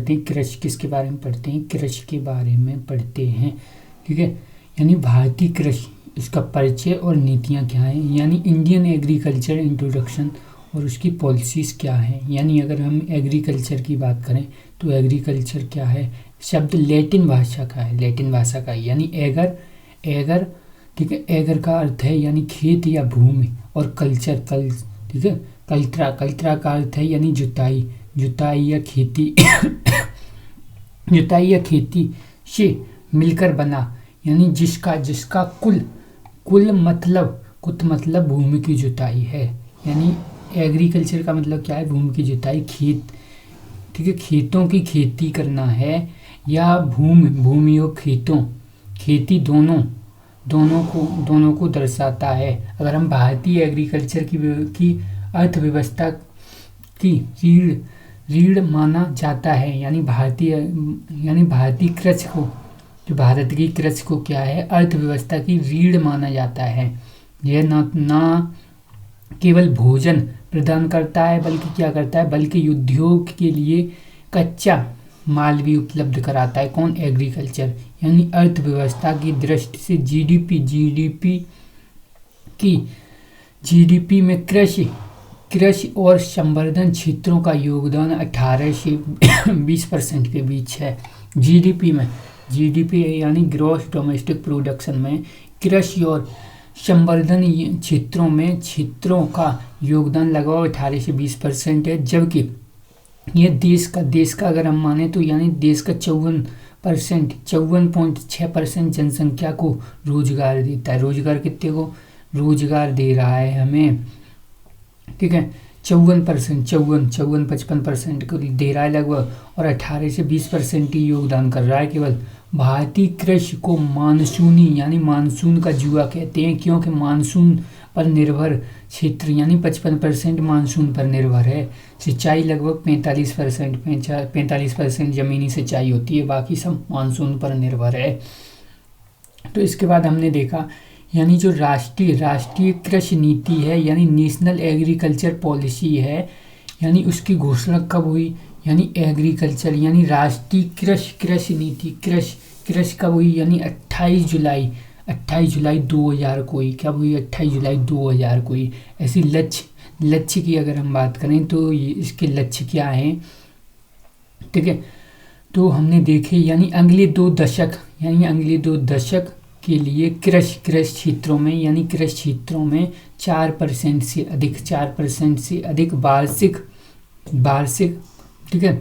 पढ़ते हैं, कृषि किसके बारे में पढ़ते हैं, कृषि के बारे में पढ़ते हैं। ठीक है, यानी भारतीय कृषि, इसका परिचय और नीतियाँ क्या हैं, यानी इंडियन एग्रीकल्चर इंट्रोडक्शन और उसकी पॉलिसीज़ क्या हैं। यानी अगर हम एग्रीकल्चर की बात करें तो एग्रीकल्चर क्या है, शब्द लैटिन भाषा का है, लैटिन भाषा का है, यानी एगर। ठीक है, एगर का अर्थ है यानी खेत या भूमि, और कल्चर ठीक है, कल्त्रा का अर्थ है यानी जुताई या खेती जुताई या खेती से मिलकर बना, यानी जिसका कुल मतलब भूमि की जुताई है। यानी एग्रीकल्चर का मतलब क्या है, भूमि की जुताई, खेत। ठीक है, खेतों की खेती करना है, या भूमि और खेती दोनों को दर्शाता है। अगर हम भारतीय एग्रीकल्चर की अर्थव्यवस्था की रीढ़ माना जाता है, यानी भारतीय कृषि को, जो भारत की कृषि को क्या है, अर्थव्यवस्था की रीढ़ माना जाता है। यह ना केवल भोजन प्रदान करता है बल्कि क्या करता है, बल्कि उद्योग के लिए कच्चा माल भी उपलब्ध कराता है। कौन, एग्रीकल्चर। यानी अर्थव्यवस्था की दृष्टि से जीडीपी में कृषि और संवर्धन क्षेत्रों का योगदान 18 से 20% के बीच है। जीडीपी यानी ग्रॉस डोमेस्टिक प्रोडक्शन में कृषि और संवर्धन क्षेत्रों का योगदान लगभग 18 से 20% है, जबकि ये देश का अगर हम माने तो यानी देश का 54.6% जनसंख्या को रोजगार देता है। रोजगार कितने को रोजगार दे रहा है हमें, ठीक है, 55% को दे रहा है लगभग, और 18 से 20% ही योगदान कर रहा है केवल। भारतीय कृषि को मानसूनी यानी मानसून का जुआ कहते हैं, क्योंकि मानसून पर निर्भर क्षेत्र यानी 55% मानसून पर निर्भर है। सिंचाई लगभग 45% जमीनी सिंचाई होती है, बाकी सब मानसून पर निर्भर है। तो इसके बाद हमने देखा यानी जो राष्ट्रीय कृषि नीति है यानी नेशनल एग्रीकल्चर पॉलिसी है, यानी उसकी घोषणा कब हुई, यानी एग्रीकल्चर यानी राष्ट्रीय कृषि नीति कृषि कब हुई, यानी 28 जुलाई 2000 को ही। कब हुई, 28 जुलाई 2000 को ही। ऐसी लक्ष्य की अगर हम बात करें तो इसके लक्ष्य क्या हैं, ठीक है, तो हमने देखे यानी अगले 2 दशक के लिए कृषि क्षेत्रों में 4% से अधिक वार्षिक ठीक है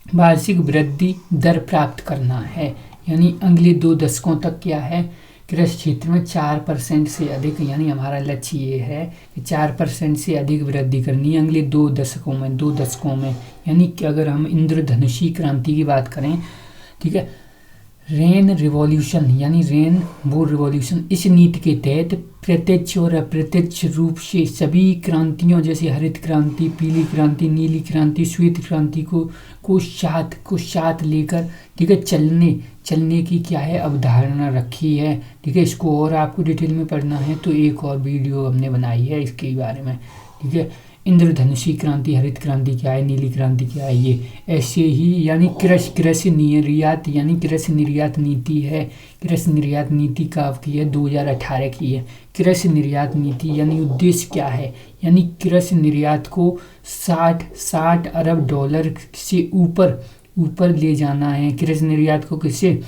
वार्षिक वृद्धि दर प्राप्त करना है। यानी अगले 2 दशकों तक क्या है, कृषि क्षेत्र में 4% से अधिक, यानी हमारा लक्ष्य ये है कि 4% से अधिक वृद्धि करनी है अगले 2 दशकों में। यानी कि अगर हम इंद्रधनुषी क्रांति की बात करें, ठीक है, रेनबो रिवॉल्यूशन, इस नीति के तहत प्रत्यक्ष और अप्रत्यक्ष रूप से सभी क्रांतियों जैसे हरित क्रांति, पीली क्रांति, नीली क्रांति, श्वेत क्रांति को साथ लेकर, ठीक है, चलने की क्या है अवधारणा रखी है। ठीक है, इसको और आपको डिटेल में पढ़ना है तो एक और वीडियो हमने बनाई है इसके बारे में। ठीक है, इंद्रधनुषी क्रांति, हरित क्रांति क्या है, नीली क्रांति क्या है, ये ऐसे ही। यानी कृषि निर्यात नीति है। कृषि निर्यात नीति कब की है, 2018 की है। कृषि निर्यात नीति यानी उद्देश्य क्या है, यानी कृषि निर्यात को 60 अरब डॉलर से ऊपर ले जाना है। कृषि निर्यात को किससे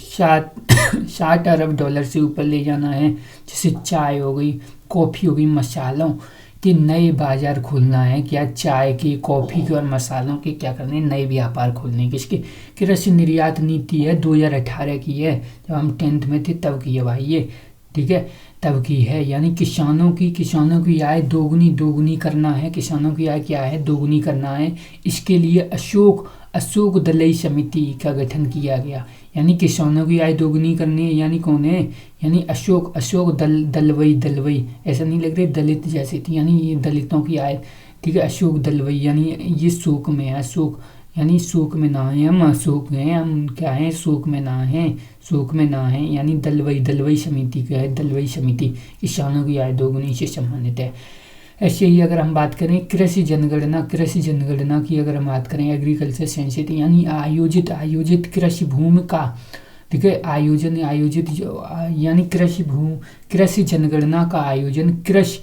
60 अरब डॉलर से ऊपर ले जाना है। जैसे चाय हो गई, कॉफ़ी हो गई, मसालों के नए बाजार खोलना है। क्या, चाय के, कॉफ़ी के और मसालों के क्या करने, नए व्यापार खोलने के। इसकी कृषि निर्यात नीति है, 2018 की है, जब हम 10th में थे तब की है भाई ये। ठीक है, तब की है। यानी किसानों की आय दोगुनी करना है। किसानों की आय क्या है, दोगुनी करना है। इसके लिए अशोक दलई समिति का गठन किया गया। यानी किसानों की आय दोगुनी करनी है, यानी कौन है, यानी अशोक दलवई, ऐसा नहीं लग रहा दलित जैसे थी, यानी ये दलितों की आय। ठीक है, अशोक दलवई, यानी ये शोक में है, यानी शोक में ना है, हम अशोक हैं, हम क्या हैं, शोक में ना हैं, यानी दलवई समिति का है। दलवई समिति किसानों की आय दोगुनी से संबंधित है। ऐसे ही अगर हम बात करें कृषि जनगणना की अगर हम बात करें, एग्रीकल्चर सेंसिटी यानी आयोजित कृषि भूमि का, ठीक है, आयोजित यानी कृषि जनगणना का आयोजन कृषि,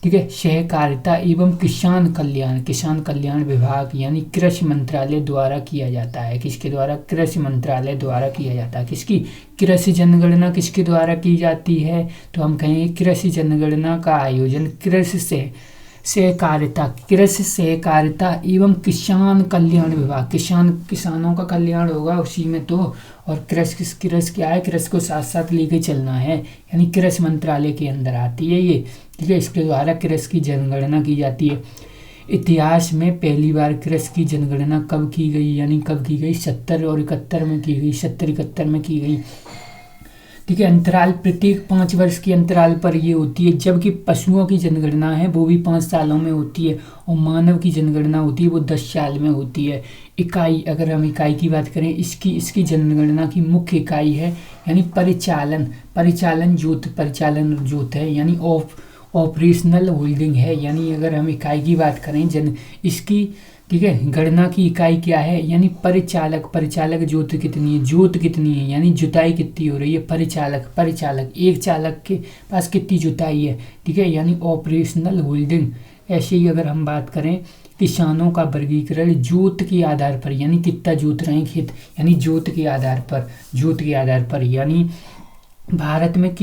ठीक है, सहकारिता एवं किसान कल्याण विभाग यानी कृषि मंत्रालय द्वारा किया जाता है। किसके द्वारा? कृषि मंत्रालय द्वारा किया जाता है। किसकी? कृषि जनगणना किसके द्वारा की जाती है? तो हम कहेंगे कृषि जनगणना का आयोजन कृषि सहकारिता एवं किसान कल्याण विभाग, किसानों का कल्याण होगा उसी में तो। और कृषि क्या है? कृषि को साथ साथ लेके चलना है, यानी कृषि मंत्रालय के अंदर आती है ये, ठीक है। इसके द्वारा कृषि की जनगणना की जाती है। इतिहास में पहली बार कृषि की जनगणना कब की गई? यानी कब की गई? 70 और 71 में की गई, 70-71 में की गई, ठीक है। अंतराल प्रत्येक 5 वर्ष के अंतराल पर ये होती है, जबकि पशुओं की जनगणना है वो भी 5 सालों में होती है, और मानव की जनगणना होती है वो 10 साल में होती है। इकाई, अगर हम इकाई की बात करें, इसकी जनगणना की मुख्य इकाई है यानी परिचालन जोत है, यानी ऑपरेशनल होल्डिंग है। यानी अगर हम इकाई की बात करें इसकी, ठीक है, गणना की इकाई क्या है? यानी परिचालक जोत कितनी है, यानी जुताई कितनी हो रही है। परिचालक एक चालक के पास कितनी जुताई है, ठीक है, यानी ऑपरेशनल होल्डिंग। ऐसे ही अगर हम बात करें किसानों का वर्गीकरण जोत के आधार पर, यानी कितना जोत रहे हैं खेत, यानी जोत के आधार पर, यानी भारत में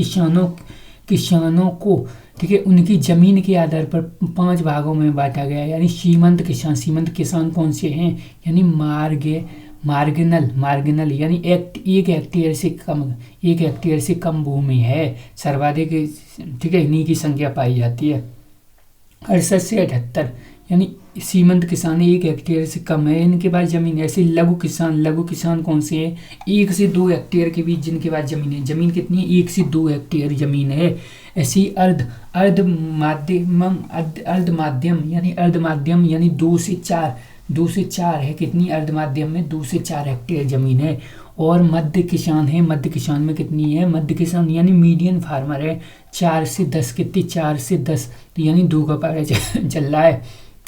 किसानों को, ठीक है, उनकी जमीन के आधार पर 5 भागों में बांटा गया है। यानी सीमंत किसान कौन से हैं? यानी मार्जिनल यानी एक हेक्टेयर से कम भूमि है, सर्वाधिक, ठीक है, इन्हीं की संख्या पाई जाती है। 68 से 78 यानी सीमंत किसान 1 हेक्टेयर से कम है इनके पास जमीन। ऐसे लघु किसान कौन से हैं? 1 से 2 हेक्टेयर के बीच जिनके पास जमीन कितनी है? 1 से 2 हेक्टेयर जमीन है। ऐसी अर्ध माध्यम यानी 2 से 4 है। कितनी? अर्ध माध्यम में 2 से 4 हेक्टेयर जमीन है। और मध्य किसान में कितनी है? मध्य किसान यानी मीडियन फार्मर है, 4 से 10। कितनी? 4 से 10, तो यानी 2 का पारा चल रहा है,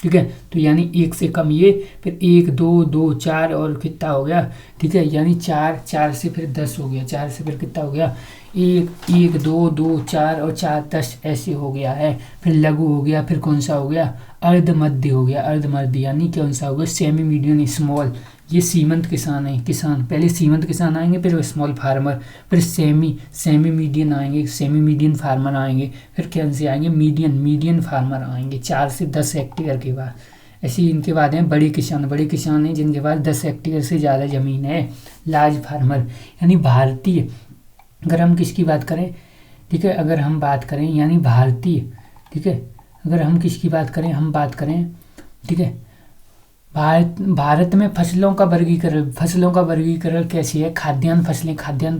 ठीक है। तो यानी 1 से कम ये, फिर 1 2 2 4 और कितना हो गया, ठीक है, यानी 4 से फिर 10 हो गया, 4 से फिर कितना हो गया, 1 2 2 4 और 4 10 ऐसे हो गया है। फिर लघु हो गया, फिर कौन सा हो गया? अर्ध मध्य हो गया। अर्ध मध्य यानी कौन सा हो गया? Semi medium small. ये सीमंत किसान है। पहले सीमंत किसान आएंगे, फिर स्मॉल फार्मर, फिर सेमी मीडियन आएंगे, सेमी मीडियन फार्मर आएंगे, फिर कौन से आएंगे? मीडियन फार्मर आएंगे 4 से 10 हेक्टेयर के बाद। ऐसे ही इनके बाद हैं बड़े किसान हैं जिनके पास 10 हेक्टेयर से ज़्यादा ज़मीन है, लार्ज फार्मर। यानी भारतीय, अगर हम किसकी बात करें, ठीक है, अगर हम बात करें यानी भारतीय, ठीक है, अगर हम किसकी बात करें, हम बात करें, ठीक है, भारत में फसलों का वर्गीकरण कैसे है? खाद्यान्न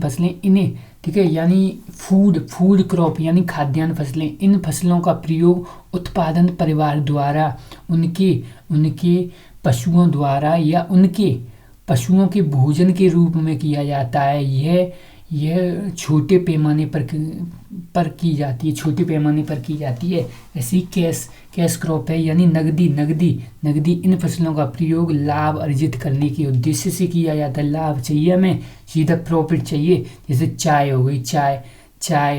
फसलें इन्हें, ठीक है, यानी फूड क्रॉप यानी खाद्यान्न फसलें, इन फसलों का प्रयोग उत्पादन परिवार द्वारा उनके पशुओं द्वारा या उनके पशुओं के भोजन के रूप में किया जाता है। यह छोटे पैमाने पर की जाती है। ऐसी कैश क्रॉप है यानी नगदी इन फसलों का प्रयोग लाभ अर्जित करने के उद्देश्य से किया जाता है। लाभ चाहिए हमें, सीधा प्रॉफिट चाहिए। जैसे चाय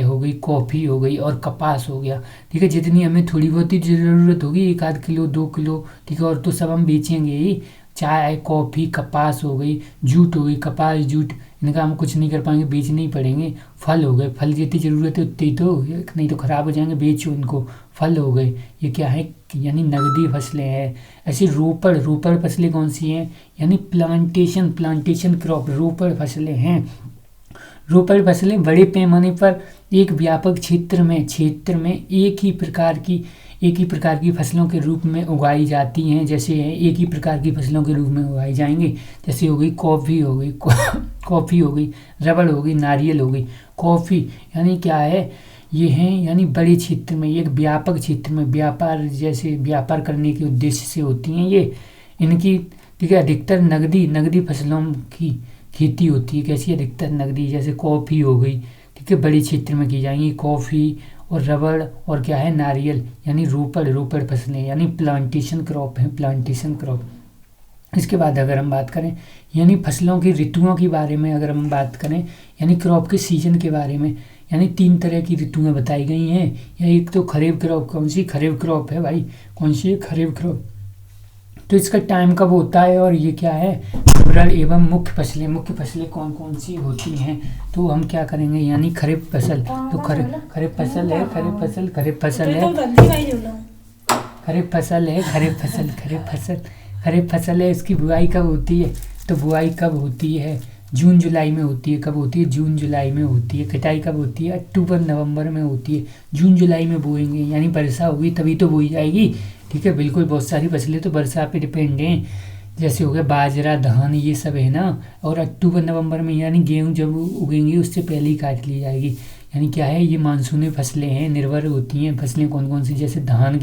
हो गई, कॉफ़ी हो गई और कपास हो गया, ठीक है। जितनी हमें थोड़ी बहुत ही ज़रूरत होगी, 1 किलो 2 किलो, ठीक है, और तो सब हम बेचेंगे ही। चाय, कॉफ़ी, कपास हो गई, जूट हो गई, कपास जूट, इनका हम कुछ नहीं कर पाएंगे, बेचने ही पड़ेंगे। फल हो गए, फल जितनी ज़रूरत है उतनी तो, नहीं तो ख़राब हो जाएंगे, बेचो इनको। फल हो गए, ये क्या है? यानी नगदी फसलें हैं। ऐसी रोपड़ फसलें कौन सी हैं? यानी प्लांटेशन क्रॉप, रोपड़ फसलें हैं। रोपड़ फसलें बड़े पैमाने पर एक व्यापक क्षेत्र में एक ही प्रकार की फसलों के रूप में उगाई जाती हैं। जैसे एक ही प्रकार की फसलों के रूप में उगाई जाएंगे, जैसे हो गई कॉफ़ी हो गई, रबड़ हो गई, नारियल हो गई। कॉफ़ी यानी क्या है? ये हैं यानी बड़े क्षेत्र में, एक व्यापक क्षेत्र में व्यापार करने के उद्देश्य से होती हैं ये। इनकी, ठीक है, अधिकतर नगदी फसलों की खेती होती है। कैसी? अधिकतर नगदी, जैसे कॉफ़ी हो गई, ठीक है, बड़े क्षेत्र में की जाएंगी कॉफ़ी और रबड़ और क्या है, नारियल यानी रोपड़ फसलें यानी प्लांटेशन क्रॉप है, प्लांटेशन क्रॉप। इसके बाद अगर हम बात करें यानी फसलों की ऋतुओं के बारे में, अगर हम बात करें यानी क्रॉप के सीजन के बारे में, यानी 3 तरह की ऋतुएं बताई गई हैं। या एक तो खरीफ क्रॉप, कौन सी खरीफ क्रॉप है भाई, कौन सी खरीफ क्रॉप, तो इसका टाइम कब होता है, और ये क्या है, विवरण एवं मुख्य फसलें कौन कौन सी होती हैं। तो हम क्या करेंगे यानी खरीफ फसल, तो खरीफ फसल है, खरीफ फसल है, खरीफ फसल है। इसकी बुआई कब होती है, तो बुआई कब होती है, जून जुलाई में होती है। कब होती है, जून जुलाई में होती है। कटाई कब होती है, अक्टूबर नवंबर में होती है। जून जुलाई में बोएंगे यानी वर्षा होगी तभी तो बोई जाएगी, ठीक है। बिल्कुल, बहुत सारी फसलें तो वर्षा पे डिपेंड हैं, जैसे हो गया बाजरा, धान, ये सब है ना। और अक्टूबर नवंबर में यानी गेहूँ जब उगेंगी उससे पहले ही काट ली जाएगी। यानी क्या है, ये मानसूनी फसलें हैं, निर्भर होती हैं फसलें कौन कौन सी, जैसे धान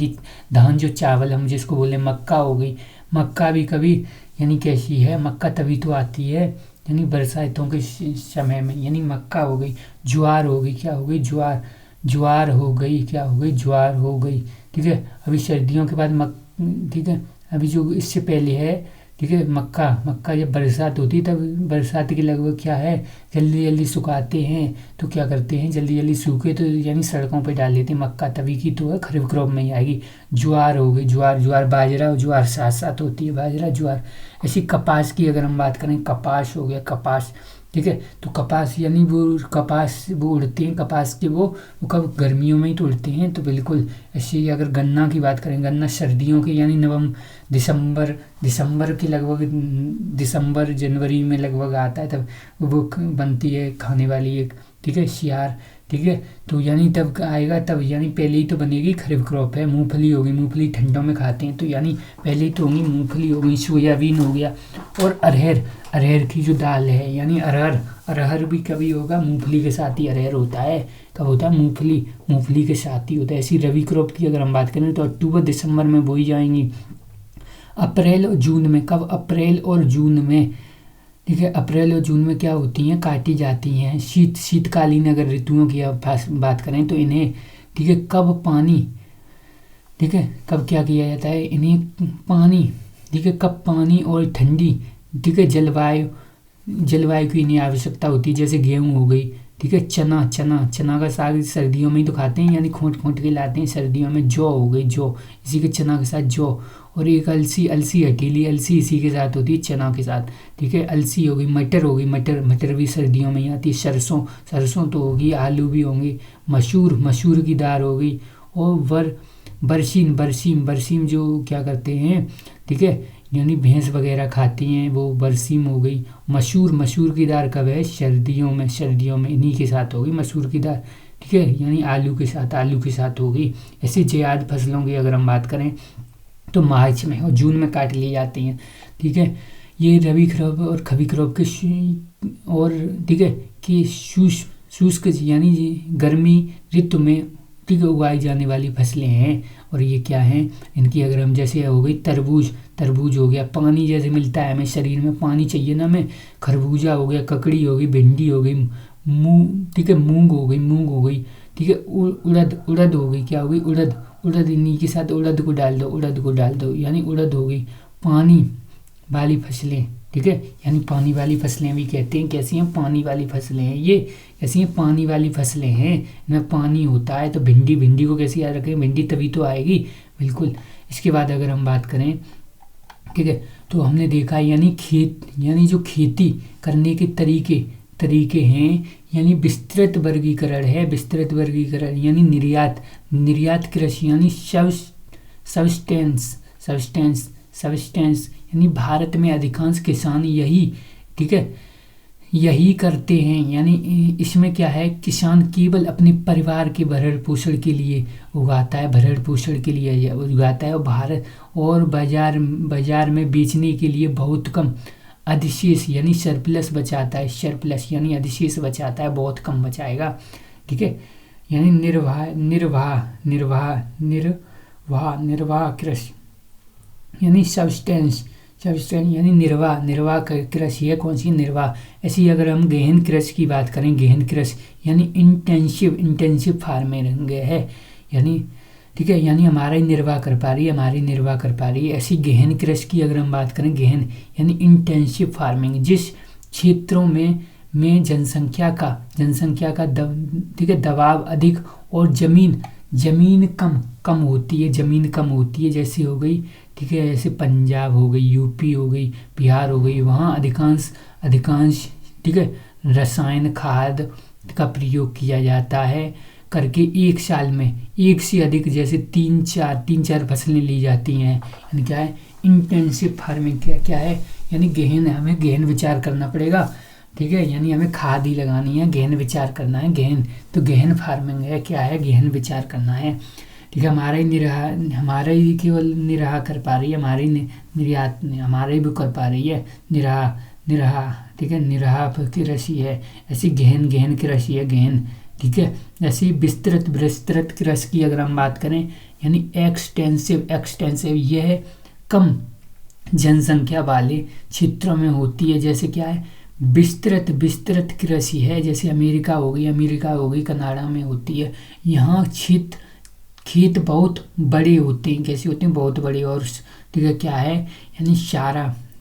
जो चावल हम जिसको बोले, मक्का हो गई। मक्का भी कभी यानी कैसी है, मक्का तभी तो आती है यानी बरसातों के समय में, यानी मक्का हो गई। ज्वार हो गई, क्या हो गई, ज्वार हो गई, क्या हो गई, ज्वार हो गई, ठीक है। अभी सर्दियों के बाद ठीक है, अभी जो इससे पहले है, ठीक है, मक्का जब बरसात होती है तब बरसात के लगभग क्या है, जल्दी जल्दी सुखाते हैं, तो क्या करते हैं, जल्दी जल्दी सूखे तो यानी सड़कों पे डाल देते हैं मक्का, तभी की तो है खरीफ क्रॉप में ही आएगी। ज्वार हो गई, ज्वार बाजरा और ज्वार साथ साथ होती है, बाजरा ज्वार। ऐसी कपास की अगर हम बात करें, कपास हो गया, कपास, ठीक है। तो कपास यानी वो उड़ते हैं, कपास के वो कब, गर्मियों में ही तो उड़ते हैं। तो बिल्कुल ऐसे ही अगर गन्ना की बात करें, गन्ना सर्दियों के यानी दिसंबर के लगभग, दिसंबर जनवरी में लगभग आता है, तब वो बनती है खाने वाली एक, ठीक है, सियार, ठीक है। तो यानी तब आएगा, तब यानी पहले ही तो बनेगी खरीफ क्रॉप है। मूंगफली होगी, मूंगफली ठंडों में खाते हैं, तो यानी पहले ही तो होंगी, मूंगफली हो गई, सोयाबीन हो गया। और अरहर की जो दाल है यानी अरहर भी कभी होगा, मूंगफली के साथ ही अरहर होता है। कब होता है, मूंगफली के साथ ही होता है। ऐसी रबी क्रॉप की अगर हम बात करें तो अक्टूबर दिसंबर में बोई जाएंगी। अप्रैल और जून में, कब, अप्रैल और जून में, ठीक है। अप्रैल और जून में क्या होती हैं, काटी जाती हैं। शीतकालीन अगर ऋतुओं की बात करें तो इन्हें, ठीक है, कब पानी, ठीक है, कब क्या किया जाता है, इन्हें पानी, ठीक है, कब पानी और ठंडी, ठीक है, जलवायु की इन्हें आवश्यकता होती है। जैसे गेहूँ हो गई, ठीक है, चना का साग सर्दियों में ही तो खाते हैं, यानी खोट के लाते हैं सर्दियों में। जौ हो गई, जौ, इसी के चना के साथ जौ। और एक अलसी, हटीली अलसी इसी के साथ होती है, चना के साथ, ठीक है। अलसी हो गई, मटर भी सर्दियों में ही आती है। सरसों तो होगी, आलू भी होंगे। मसूर की दाल हो गई। और बरसीम जो क्या करते हैं, ठीक है, यानी भैंस वगैरह खाती हैं, वो बरसीम हो गई। मसूर की दाल कब है, सर्दियों में इन्हीं के साथ होगी मसूर की दाल, ठीक है, यानी आलू के साथ होगी। ऐसे जायद फसलों की अगर हम बात करें तो मार्च में और जून में काट ली जाती हैं, ठीक है। ये रबी क्रॉप और खबी क्रॉप के और, ठीक है, कि शुष्क यानी गर्मी ऋतु में, ठीक है, उगाई जाने वाली फसलें हैं। और ये क्या हैं, इनकी अगर हम, जैसे हो गई तरबूज हो गया, पानी जैसे मिलता है हमें, शरीर में पानी चाहिए ना हमें। खरबूजा हो गया, ककड़ी हो गई, भिंडी हो गई, ठीक है, मूंग हो गई, ठीक है, उड़द हो गई, क्या हो गई, उड़द इन्हीं के साथ उड़द को डाल दो यानी उड़द हो गई। पानी वाली फसलें, ठीक है, यानी पानी वाली फसलें भी कहते हैं। कैसी हैं, पानी वाली फसलें हैं ये, कैसी हैं, पानी वाली फसलें हैं, इनमें पानी होता है। तो भिंडी को कैसे याद रखें, भिंडी तभी तो आएगी, बिल्कुल। इसके बाद अगर हम बात करें, ठीक है, तो हमने देखा यानी जो खेती करने के तरीके हैं, यानी विस्तृत वर्गीकरण है, यानी निर्यात कृषि यानी सब्सटेंस यानी भारत में अधिकांश किसान यही, ठीक है, यही करते हैं। यानी इसमें क्या है, किसान केवल अपने परिवार के भरण पोषण के लिए उगाता है, और भारत और बाजार में बेचने के लिए बहुत कम अधिशेष यानी सरप्लस बचाता है, बहुत कम बचाएगा, ठीक है। यानी निर्वाह कृषि यानी सब्सटेंस सबस्टेंस यानी निर्वाह, निर्वाह कृषि है। कौन सी? निर्वाह। ऐसी अगर हम गहन कृषि की बात करें, गहन कृषि यानी इंटेंसिव फार्मिंग है, यानी ठीक है, यानी हमारा ही निर्वाह कर पा रही है, हमारी निर्वाह कर पा रही है। ऐसी गहन कृषि की अगर हम बात करें, गहन यानी इंटेंसिव फार्मिंग, जिस क्षेत्रों में जनसंख्या का ठीक है दबाव अधिक और जमीन कम होती है, जमीन कम होती है, जैसे हो गई ठीक है, जैसे पंजाब हो गई, यूपी हो गई, बिहार हो गई, वहाँ अधिकांश ठीक है रसायन खाद का प्रयोग किया जाता है करके एक साल में एक से अधिक जैसे तीन चार फसलें ली जाती हैं। यानी क्या है? इंटेंसिव फार्मिंग क्या है? यानी गहन, हमें गहन विचार करना पड़ेगा, ठीक है, यानी हमें खाद ही लगानी है, गहन विचार करना है, गहन तो गहन फार्मिंग है, क्या है? गहन विचार करना है, ठीक है। हमारा ही केवल निर्वाह कर पा रही है, हमारी निर्यात हमारा ही भी कर पा रही है निर्वाह, ठीक है, निर्वाह कृषि है। ऐसी गहन कृषि है, गहन, ठीक है। ऐसी विस्तृत कृषि की अगर हम बात करें, यानी एक्सटेंसिव यह कम जनसंख्या वाले क्षेत्रों में होती है। जैसे क्या है? विस्तृत कृषि है, जैसे अमेरिका हो गई, कनाडा में होती है। यहाँ खेत बहुत बड़े होते हैं, कैसे होते हैं? बहुत बड़े, और ठीक है क्या है? यानी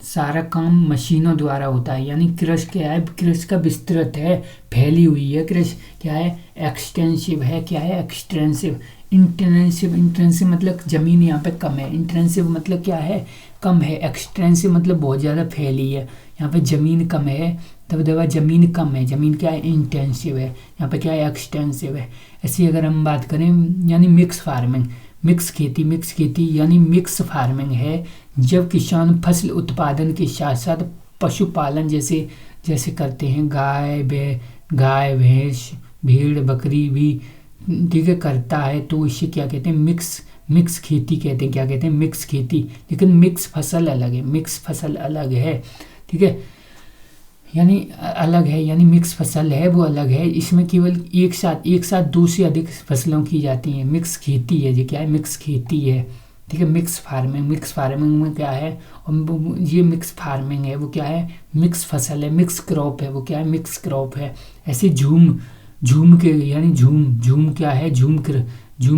सारा काम मशीनों द्वारा होता है। यानी कृषि क्या है? कृषि का विस्तृत है, फैली हुई है कृषि, क्या है? एक्सटेंसिव है, क्या है? एक्सटेंसिव। इंटेंसिव मतलब जमीन यहाँ पे कम है, इंटेंसिव मतलब क्या है? कम है। एक्सटेंसिव मतलब बहुत ज़्यादा फैली है, यहाँ पे जमीन कम है, तब दबा जमीन कम है, जमीन क्या है? इंटेंसिव है, यहाँ पे क्या है? एक्सटेंसिव है। ऐसी अगर हम बात करें, यानी मिक्स खेती यानी मिक्स फार्मिंग है, जब किसान फसल उत्पादन के साथ साथ पशुपालन जैसे करते हैं, गाय भैंस भेड़ बकरी भी ठीक है करता है, तो इसे क्या कहते हैं? मिक्स खेती कहते हैं। क्या कहते हैं? मिक्स खेती। लेकिन मिक्स फसल अलग है, ठीक है, यानी अलग है, यानी मिक्स फसल है वो अलग है। इसमें केवल एक साथ दो से अधिक फसलों की जाती हैं। मिक्स खेती है, ये क्या है? मिक्स खेती है, ठीक है। मिक्स फार्मिंग में क्या है? और ये मिक्स फार्मिंग है वो क्या है? मिक्स फसल है, मिक्स क्रॉप है वो क्या है? मिक्स क्रॉप है। ऐसे झूम के यानी झूम क्या है? झूम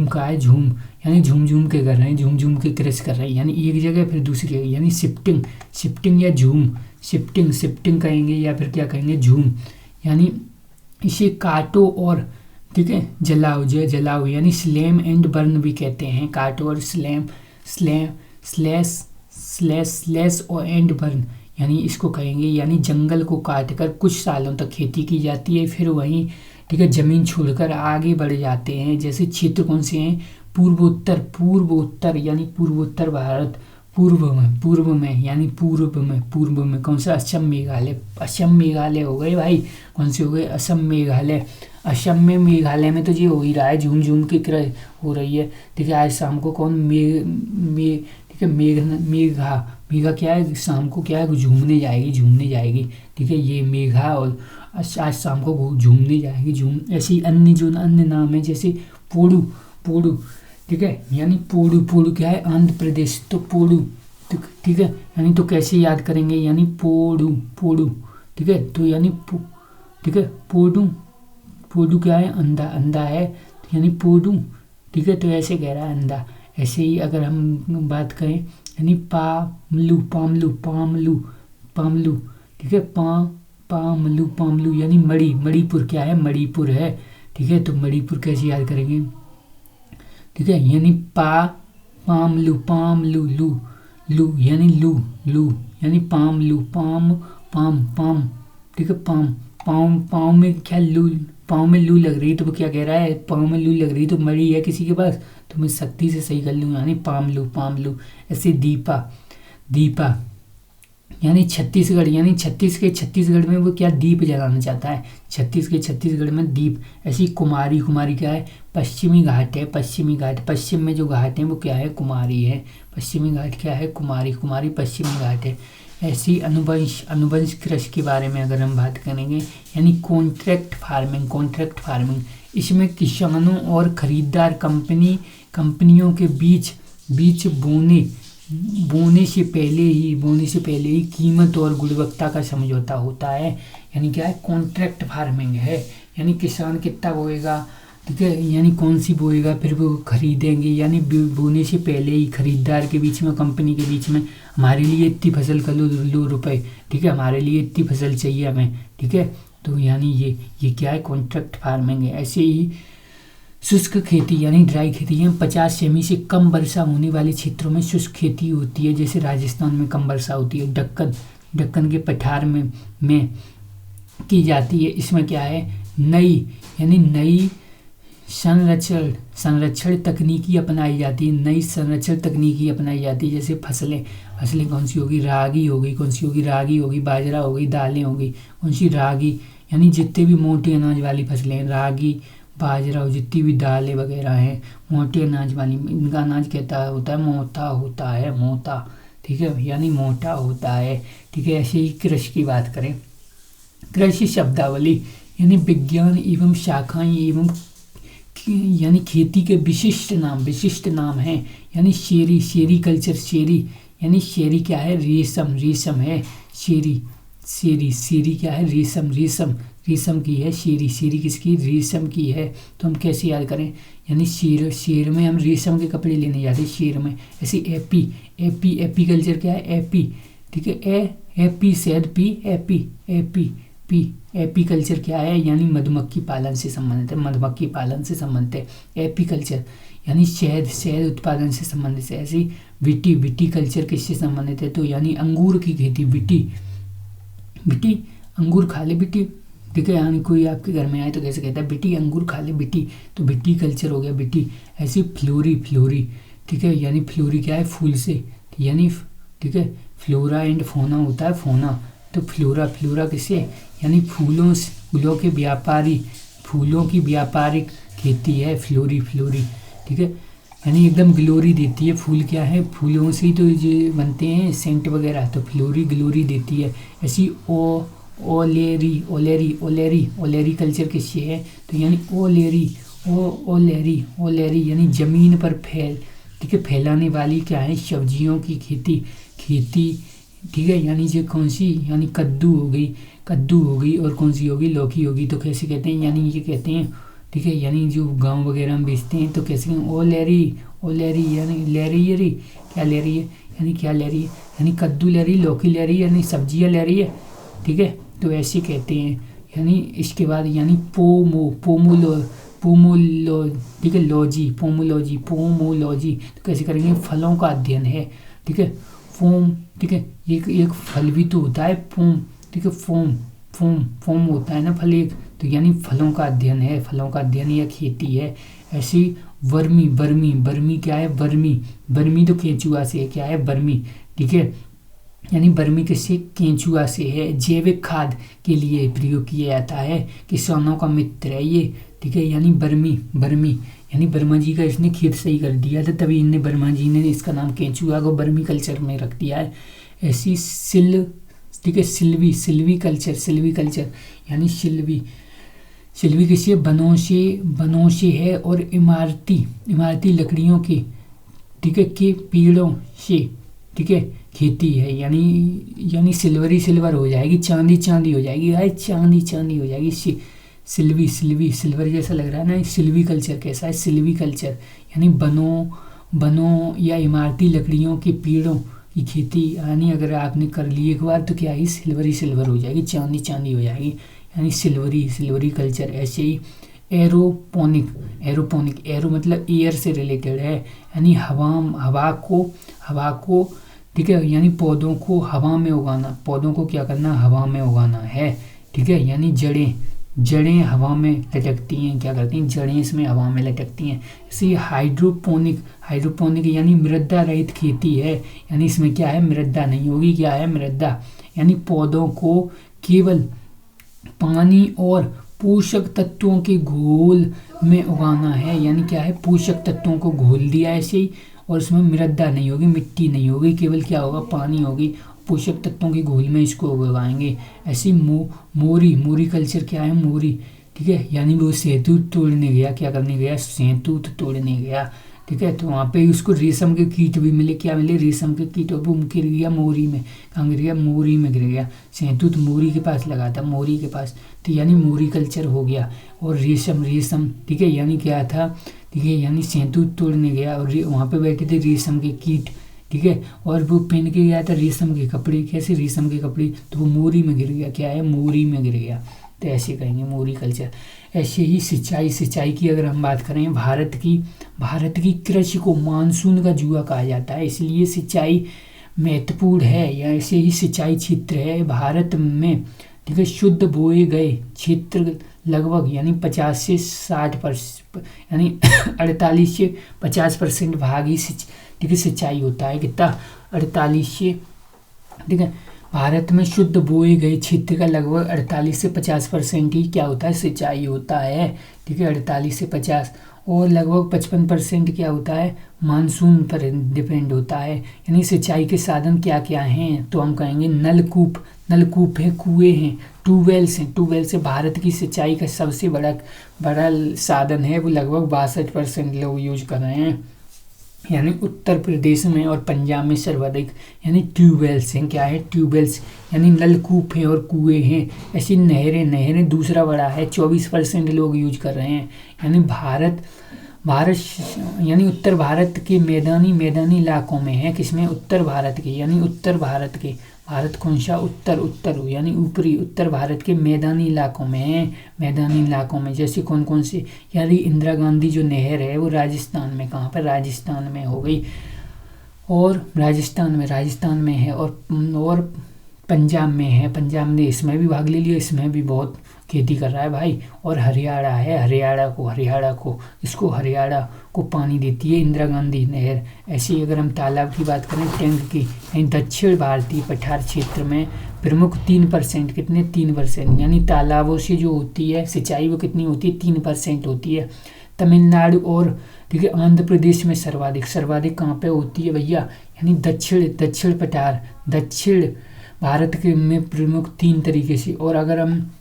का है झूम, यानी झूम के कर रहे हैं, झूम के कृषि कर रहे हैं, यानी एक जगह फिर दूसरी जगह, यानी शिफ्टिंग या झूम, शिफ्टिंग कहेंगे या फिर क्या कहेंगे? झूम। यानी इसे काटो और ठीक है जलाओ यानी स्लैम एंड बर्न भी कहते हैं। काटो और स्लैश और एंड बर्न, यानी इसको कहेंगे, यानी जंगल को काटकर कुछ सालों तक खेती की जाती है, फिर वहीं ठीक है जमीन छोड़कर आगे बढ़ जाते हैं। जैसे क्षेत्र कौन से हैं? पूर्वोत्तर यानी पूर्वोत्तर भारत, पूर्व में कौन सा? असम मेघालय हो गए भाई, कौन से हो गए? असम मेघालय में तो ये हो ही रहा है, झूम की क्रय हो रही है, ठीक है। आज शाम को कौन ठीक है मेघा क्या है? शाम को क्या है? झूमने जाएगी, ठीक है, ये मेघा, और आज शाम को झूमने जाएगी। ऐसी अन्य नाम है, जैसे पोडू, ठीक है, यानी पोडू क्या है? आंध्र प्रदेश, तो पोडू, ठीक है, यानी तो कैसे याद करेंगे? यानी पोडू, ठीक है, तो यानी ठीक है पोडू क्या है? अंधा है, यानी पोडू, ठीक है, तो ऐसे कह रहा है अंधा। ऐसे ही अगर हम बात करें, यानी पामलू, ठीक है, पामलू यानी मणिपुर क्या है? मणिपुर है, ठीक है, तो मणिपुर कैसे याद करेंगे? ठीक है, यानी पामलू लू यानी लू यानी पामलू पाम, ठीक है, पाँव में क्या? पाँव में लू लग रही, तो वो क्या कह रहा है? पाँव में लू लग रही, तो मड़ी है किसी के पास, तो मैं सख्ती से सही कर लूँ, यानी पामलू। ऐसे दीपा यानी छत्तीसगढ़ में वो क्या? दीप जलाना चाहता है, छत्तीसगढ़ में दीप। ऐसी कुमारी क्या है? पश्चिमी घाट है, पश्चिम में जो घाट है वो क्या है? कुमारी है, पश्चिमी घाट क्या है? कुमारी पश्चिमी घाट है। ऐसी अनुवंश कृषि के बारे में अगर हम बात करेंगे, यानी कॉन्ट्रैक्ट फार्मिंग, इसमें किसानों और खरीदार कंपनियों के बीच बोने से पहले ही कीमत और गुणवत्ता का समझौता होता है। यानी क्या है, कॉन्ट्रैक्ट फार्मिंग है। यानी किसान कितना बोएगा, ठीक है, यानी कौन सी बोएगा, फिर वो खरीदेंगे। यानी बोने से पहले ही खरीदार के बीच में, कंपनी के बीच में, हमारे लिए इतनी फसल का लो रुपए, ठीक है, हमारे लिए इतनी फसल चाहिए हमें, ठीक है। तो यानी ये क्या है, कॉन्ट्रैक्ट फार्मिंग है। ऐसे ही शुष्क खेती यानी ड्राई खेती है। 50 सेमी से कम वर्षा होने वाले क्षेत्रों में शुष्क खेती होती है, जैसे राजस्थान में कम वर्षा होती है। दक्कन के पठार में की जाती है। इसमें क्या है, नई संरक्षण तकनीकी अपनाई जाती है। नई संरक्षण तकनीकी अपनाई जाती है। जैसे फसलें कौन सी होगी, रागी होगी, कौन सी होगी, रागी होगी, बाजरा होगी, दालें होगी, कौन सी, रागी। यानी जितने भी मोटे अनाज वाली फसलें, रागी, बाजरा और जितनी भी दालें वगैरह हैं मोटे अनाज वाली, इनका अनाज कहता होता है मोटा होता है, मोटा, ठीक है, यानी मोटा होता है, ठीक है। ऐसे ही कृषि की बात करें, कृषि शब्दावली यानी विज्ञान एवं शाखाएं एवं यानी खेती के विशिष्ट नाम हैं। यानी शेरी कल्चर, यानी शेरी क्या है, रेशम है। शेरी क्या है, रेशम की है। शेरी किसकी, रेशम की है। तो हम कैसे याद करें, यानी शेर में हम रेशम के कपड़े लेने जाते हैं, शेर में। ऐसे एपी कल्चर क्या है, एपी, ठीक है, एपी शहद पी, एपी कल्चर क्या है, यानी मधुमक्खी पालन से संबंधित है। एपी कल्चर यानी शहद उत्पादन से संबंधित है। ऐसे विटी कल्चर किससे संबंधित है, तो यानी अंगूर की खेती। बिटी अंगूर खा ले बिटी, ठीक है, यानी कोई आपके घर में आए तो कैसे कहता है, बिटी अंगूर खा ले बिटी, तो बिटी कल्चर हो गया बिटी। ऐसी फ्लोरी, ठीक है, यानी फ्लोरी क्या है, फूल से, यानी, ठीक है, फ्लोरा एंड फोना होता है, फोना। तो फ्लोरा किससे, यानी फूलों की व्यापारिक खेती है फ्लोरी, ठीक है, यानी एकदम ग्लोरी देती है। फूल क्या है, फूलों से ही तो ये बनते हैं सेंट वगैरह, तो ग्लोरी देती है। ऐसी ओलेरी कल्चर किससे है, तो यानी ओलेरी यानी जमीन पर ठीक है, फैलाने वाली क्या है, सब्जियों की खेती, ठीक है। यानी ये कौन सी, यानी कद्दू हो गई और कौन सी होगी, लौकी होगी। तो कैसे कहते हैं, यानी ये कहते हैं, ठीक है, यानी जो गांव वगैरह में बेचते हैं तो कैसे, ओलेरी यानी ले रही है, क्या ले रही है, यानी क्या ले रही है, यानी कद्दू ले रही, लौकी ले रही है, यानी सब्जियां ले रही है, ठीक है। तो ऐसे कहते हैं। यानी इसके बाद यानी पोमोलो, ठीक है, पोमोलॉजी, तो कैसे करेंगे, फलों का अध्ययन है, ठीक है। फोम, ठीक है, एक फल भी तो होता है, फोम, ठीक है, फोम होता है ना फल एक, तो यानी फलों का अध्ययन या खेती है। ऐसी बर्मी क्या है, बर्मी तो केंचुआ से है, क्या है, बर्मी, ठीक है, यानी बर्मी किससे, केंचुआ से है। जैविक खाद के लिए प्रयोग किया जाता है, किसानों का मित्र है ये, ठीक है। यानी बर्मी यानी वर्मा जी का इसने खेत सही कर दिया था, तभी इनने वर्मा जी ने इसका नाम केंचुआ को बर्मी कल्चर में रख दिया है। ऐसी ठीक है, सिल्वी कल्चर यानी सिल्वी किसी बनों से है और इमारती लकड़ियों के, ठीक है, के पेड़ों से, ठीक है, खेती है। यानी सिल्वर हो जाएगी, चांदी हो जाएगी, चांदी हो जाएगी। सिल्वर जैसा लग रहा है ना। सिल्वी कल्चर कैसा है, सिल्वी कल्चर यानी बनों या इमारती लकड़ियों के पेड़ों की खेती, यानी अगर आपने कर ली एक बार तो क्या है, सिल्वर हो जाएगी, चांदी हो जाएगी, यानी सिल्वरी कल्चर। ऐसे ही एरोपोनिक एरो मतलब एयर से रिलेटेड है, यानी हवा को, ठीक है, यानी पौधों को हवा में उगाना, पौधों को क्या करना, हवा में उगाना है, ठीक है। यानी जड़ें हवा में लटकती हैं, क्या करती हैं, जड़ें इसमें हवा में लटकती हैं। इसी हाइड्रोपोनिक यानी मृदा रहित खेती है, यानी इसमें क्या है, मृदा नहीं होगी, क्या है, मृदा, यानी पौधों को केवल पानी और पोषक तत्वों के घोल में उगाना है, यानी क्या है, पोषक तत्वों को घोल दिया ऐसे ही, और इसमें मृदा नहीं होगी, मिट्टी नहीं होगी, केवल क्या होगा, पानी होगी, पोषक तत्वों के घोल में इसको उगाएंगे। ऐसी मोरी कल्चर क्या है, मोरी, ठीक है, यानी वो सेतु तोड़ने गया, क्या करने गया, सेतु तोड़ने गया, ठीक है। तो वहाँ पे उसको रेशम के कीट भी मिले, क्या मिले, रेशम के कीट, और वो गिर गया मोरी में। कहाँ गिर गया, मोरी में गिर गया। शहतूत मोरी के पास लगा था, मोरी के पास, तो यानी मोरी कल्चर हो गया। और रेशम, रेशम, ठीक है, यानी क्या था, ठीक है, यानी शहतूत तोड़ने गया और वहाँ पे बैठे थे रेशम के कीट, ठीक है, और वो पहन के गया था रेशम के कपड़े। कैसे, रेशम के कपड़े, तो वो मोरी में गिर गया। क्या है, मोरी में गिर गया। तो ऐसे कहेंगे मोरी कल्चर। ऐसे ही सिंचाई, सिंचाई की अगर हम बात करें, भारत की कृषि को मानसून का जुआ कहा जाता है, इसलिए सिंचाई महत्वपूर्ण है। या ऐसे ही सिंचाई क्षेत्र है भारत में, ठीक है, शुद्ध बोए गए क्षेत्र लगभग यानी 50 से 60%, यानी 48 से 50% भाग ही ठीक है सिंचाई होता है। कितना, 48 से, ठीक है, भारत में शुद्ध बोए गए क्षेत्र का लगभग 48 से 50% ही क्या होता है, सिंचाई होता है, ठीक है, 48 से 50। और लगभग 55% क्या होता है, मानसून पर डिपेंड होता है। यानी सिंचाई के साधन क्या क्या हैं, तो हम कहेंगे नलकूप, नलकूप है, कुएं हैं, ट्यूबवेल्स हैं। ट्यूबवेल से भारत की सिंचाई का सबसे बड़ा साधन है, वो लगभग 62% लोग यूज कर रहे हैं। यानी उत्तर प्रदेश में और पंजाब में सर्वाधिक यानी ट्यूबवेल्स हैं। क्या है, ट्यूबवेल्स, यानी नलकूप हैं और कुएं हैं। ऐसी नहरें, नहरें दूसरा बड़ा है, 24% लोग यूज कर रहे हैं। यानी भारत यानी उत्तर भारत के मैदानी इलाकों में है, किसमें, उत्तर भारत के, यानी उत्तर भारत के, भारत कौन सा, उत्तर यानी ऊपरी उत्तर भारत के मैदानी इलाकों में है। मैदानी इलाकों में जैसे कौन कौन से, यानी इंदिरा गांधी जो नहर है वो राजस्थान में, कहाँ पर, राजस्थान में हो गई, और राजस्थान में है, और पंजाब में है, पंजाब ने इसमें भी भाग ले लिया, इसमें भी बहुत खेती कर रहा है भाई। और हरियाणा है, हरियाणा को पानी देती है इंदिरा गांधी नहर। ऐसे ही अगर हम तालाब की बात करें, टैंक की, यानी दक्षिण भारतीय पठार क्षेत्र में प्रमुख 3%, कितने, 3%, यानी तालाबों से जो होती है सिंचाई वो कितनी होती है, 3% होती है। तमिलनाडु और, ठीक है, आंध्र प्रदेश में सर्वाधिक कहाँ पे होती है भैया, यानी दक्षिण पठार, दक्षिण भारत के में प्रमुख 3 तरीके से। और अगर हम,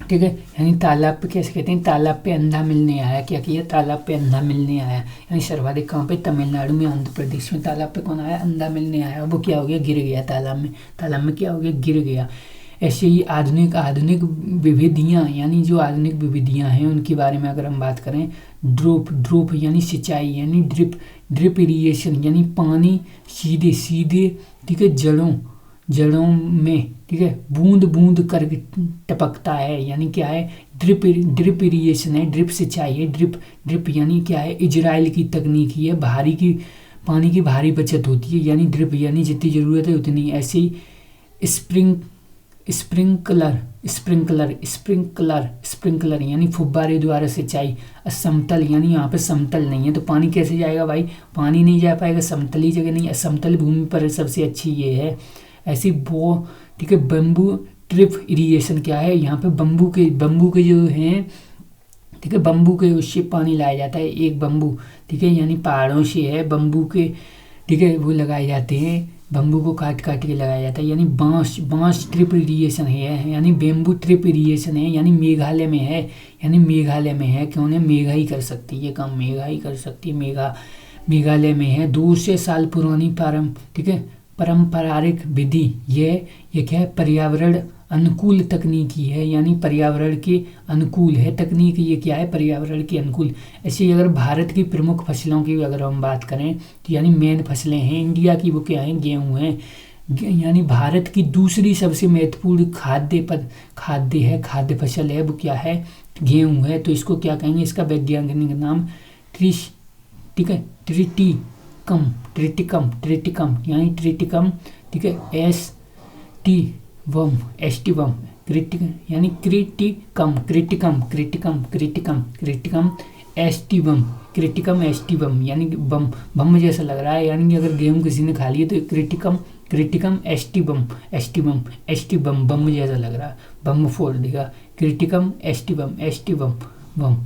ठीक है, यानी तालाब पे कैसे कहते हैं, तालाब पे अंधा मिलने आया, क्या किया, तालाब पे अंधा मिलने आया, यानी सर्वाधिक कहाँ पे, तमिलनाडु में, आंध्र प्रदेश में तालाब पे कौन आया, अंधा मिलने आया, वो क्या हो गया, गिर गया तालाब में क्या हो गया, गिर गया। ऐसे ही आधुनिक विविधियाँ, यानी जो आधुनिक विविधियाँ हैं उनके बारे में अगर हम बात करें, ड्रूप यानी सिंचाई, यानी ड्रिप इरिगेशन, यानी पानी सीधे, ठीक है, जड़ों में, ठीक है, बूंद बूंद करके टपकता है, यानी क्या है, ड्रिप इरिगेशन है, ड्रिप सिंचाई है। ड्रिप यानी क्या है, इजराइल की तकनीक ही है, पानी की भारी बचत होती है, यानी ड्रिप यानी जितनी ज़रूरत है उतनी। ऐसे ही स्प्रिंकलर यानी फुब्बारे द्वारा सिंचाई। असमतल, यानी यहाँ पे समतल नहीं है तो पानी कैसे जाएगा भाई, पानी नहीं जा पाएगा, समतली जगह नहीं, असमतल भूमि पर सबसे अच्छी ये है। ऐसी ठीक है, बम्बू ट्रिप इरिगेशन क्या है, यहाँ पे बम्बू के जो हैं, ठीक है, बम्बू के उससे पानी लाया जाता है, एक बम्बू, ठीक है, यानी पहाड़ों से है बम्बू के, ठीक है, वो लगाए जाते हैं, बम्बू को काट के लगाया जाता है। यानी बांस ट्रिप इरिगेशन है, यानी बेम्बू ट्रिप इरिगेशन है, यानी मेघालय में है, क्यों है, मेघा ही कर सकती है काम, मेघालय में है। 200 साल पुरानी ठीक है, पारंपरिक विधि, ये क्या है, पर्यावरण अनुकूल तकनीकी है, यानी पर्यावरण के अनुकूल है तकनीक, ये क्या है, पर्यावरण के अनुकूल। ऐसे ही अगर भारत की प्रमुख फसलों की अगर हम बात करें, तो यानी मेन फसलें हैं इंडिया की, वो क्या है, गेहूँ है। यानी भारत की दूसरी सबसे महत्वपूर्ण खाद्य फसल है, वो क्या है, गेहूँ है। तो इसको क्या कहेंगे, इसका वैज्ञानिक नाम ठीक है, ट्रिटिकम, यानी ट्रिटिकम, ठीक है, एस्टिवम, यानी क्रिटिकम एस्टिवम, यानी बम जैसा लग रहा है, यानी कि अगर गेहूं किसी ने खा लिया तो क्रिटिकम एस्टिवम बम जैसा लग रहा है, बम फोड़ देगा, क्रिटिकम एस्टिवम बम,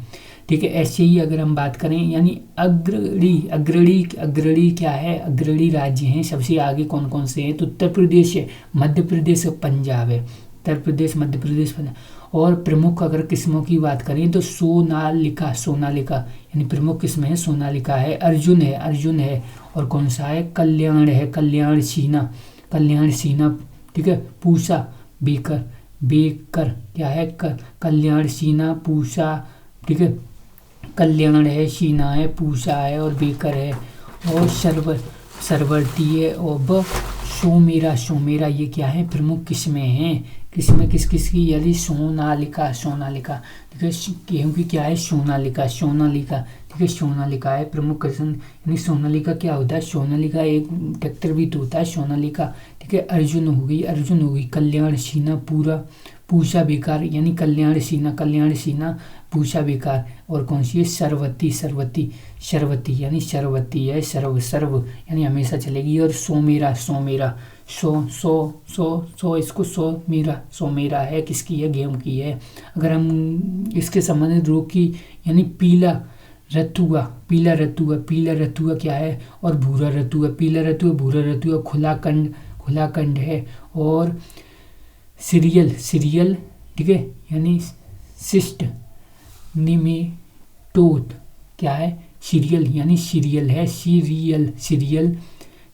ठीक है। ऐसे ही अगर हम बात करें, यानी अग्रणी क्या है, अग्रणी राज्य हैं सबसे आगे कौन कौन से हैं, तो उत्तर प्रदेश है, मध्य प्रदेश और पंजाब है, उत्तर प्रदेश, मध्य प्रदेश, पंजाब। और प्रमुख अगर किस्मों की बात करें तो सोनालिका, सोनालिका यानी प्रमुख किस्म है सोनालिका है, अर्जुन है, अर्जुन है, और कौन सा है, कल्याण है, कल्याण सीना, कल्याण सीना, ठीक है, पूषा, बेकर, बेकर क्या है, कल्याण सीना, पूषा, ठीक है, कल्याण है, शीना है, पूषा है और बेकर है, और सरवर्ती है, और सोमेरा, सोमेरा ये क्या है, प्रमुख किस्में हैं, किस्में किस किस की, यदि सोनालिका, सोनालिका, ठीक है, गेहूं की क्या है, सोनालिका, सोनालिका, ठीक है, सोनालिका है प्रमुख किस्म। यानी सोनालिका क्या होता है, सोनालिका एक ट्रैक्टर भी तो होता है सोनालिका, ठीक है। अर्जुन हो गई, अर्जुन हो गई, कल्याण सीना, पूरा, पूषा बेकार, यानी कल्याण सीना, कल्याण सीना, पूषा बेकार, और कौन सी है, सरवती, सरवती, शरवती यानी शरवती है, सर्व, सर्व यानी हमेशा चलेगी, और सोमेरा, सोमेरा, सो इसको सोमेरा, सोमेरा है किसकी है, गेहूं की है। अगर हम इसके संबंधित रोग की, यानी पीला रतुआ, पीला रतुआ, पीला रतुआ क्या है, और भूरा रतुआ, पीला रतुआ, भूरा रतुआ, खुला कंड, खुला कंड है, और सीरियल, सीरियल, ठीक है, यानी सिस्ट, निमेटोड क्या है, सीरियल यानी सीरियल है, सीरियल, सीरियल,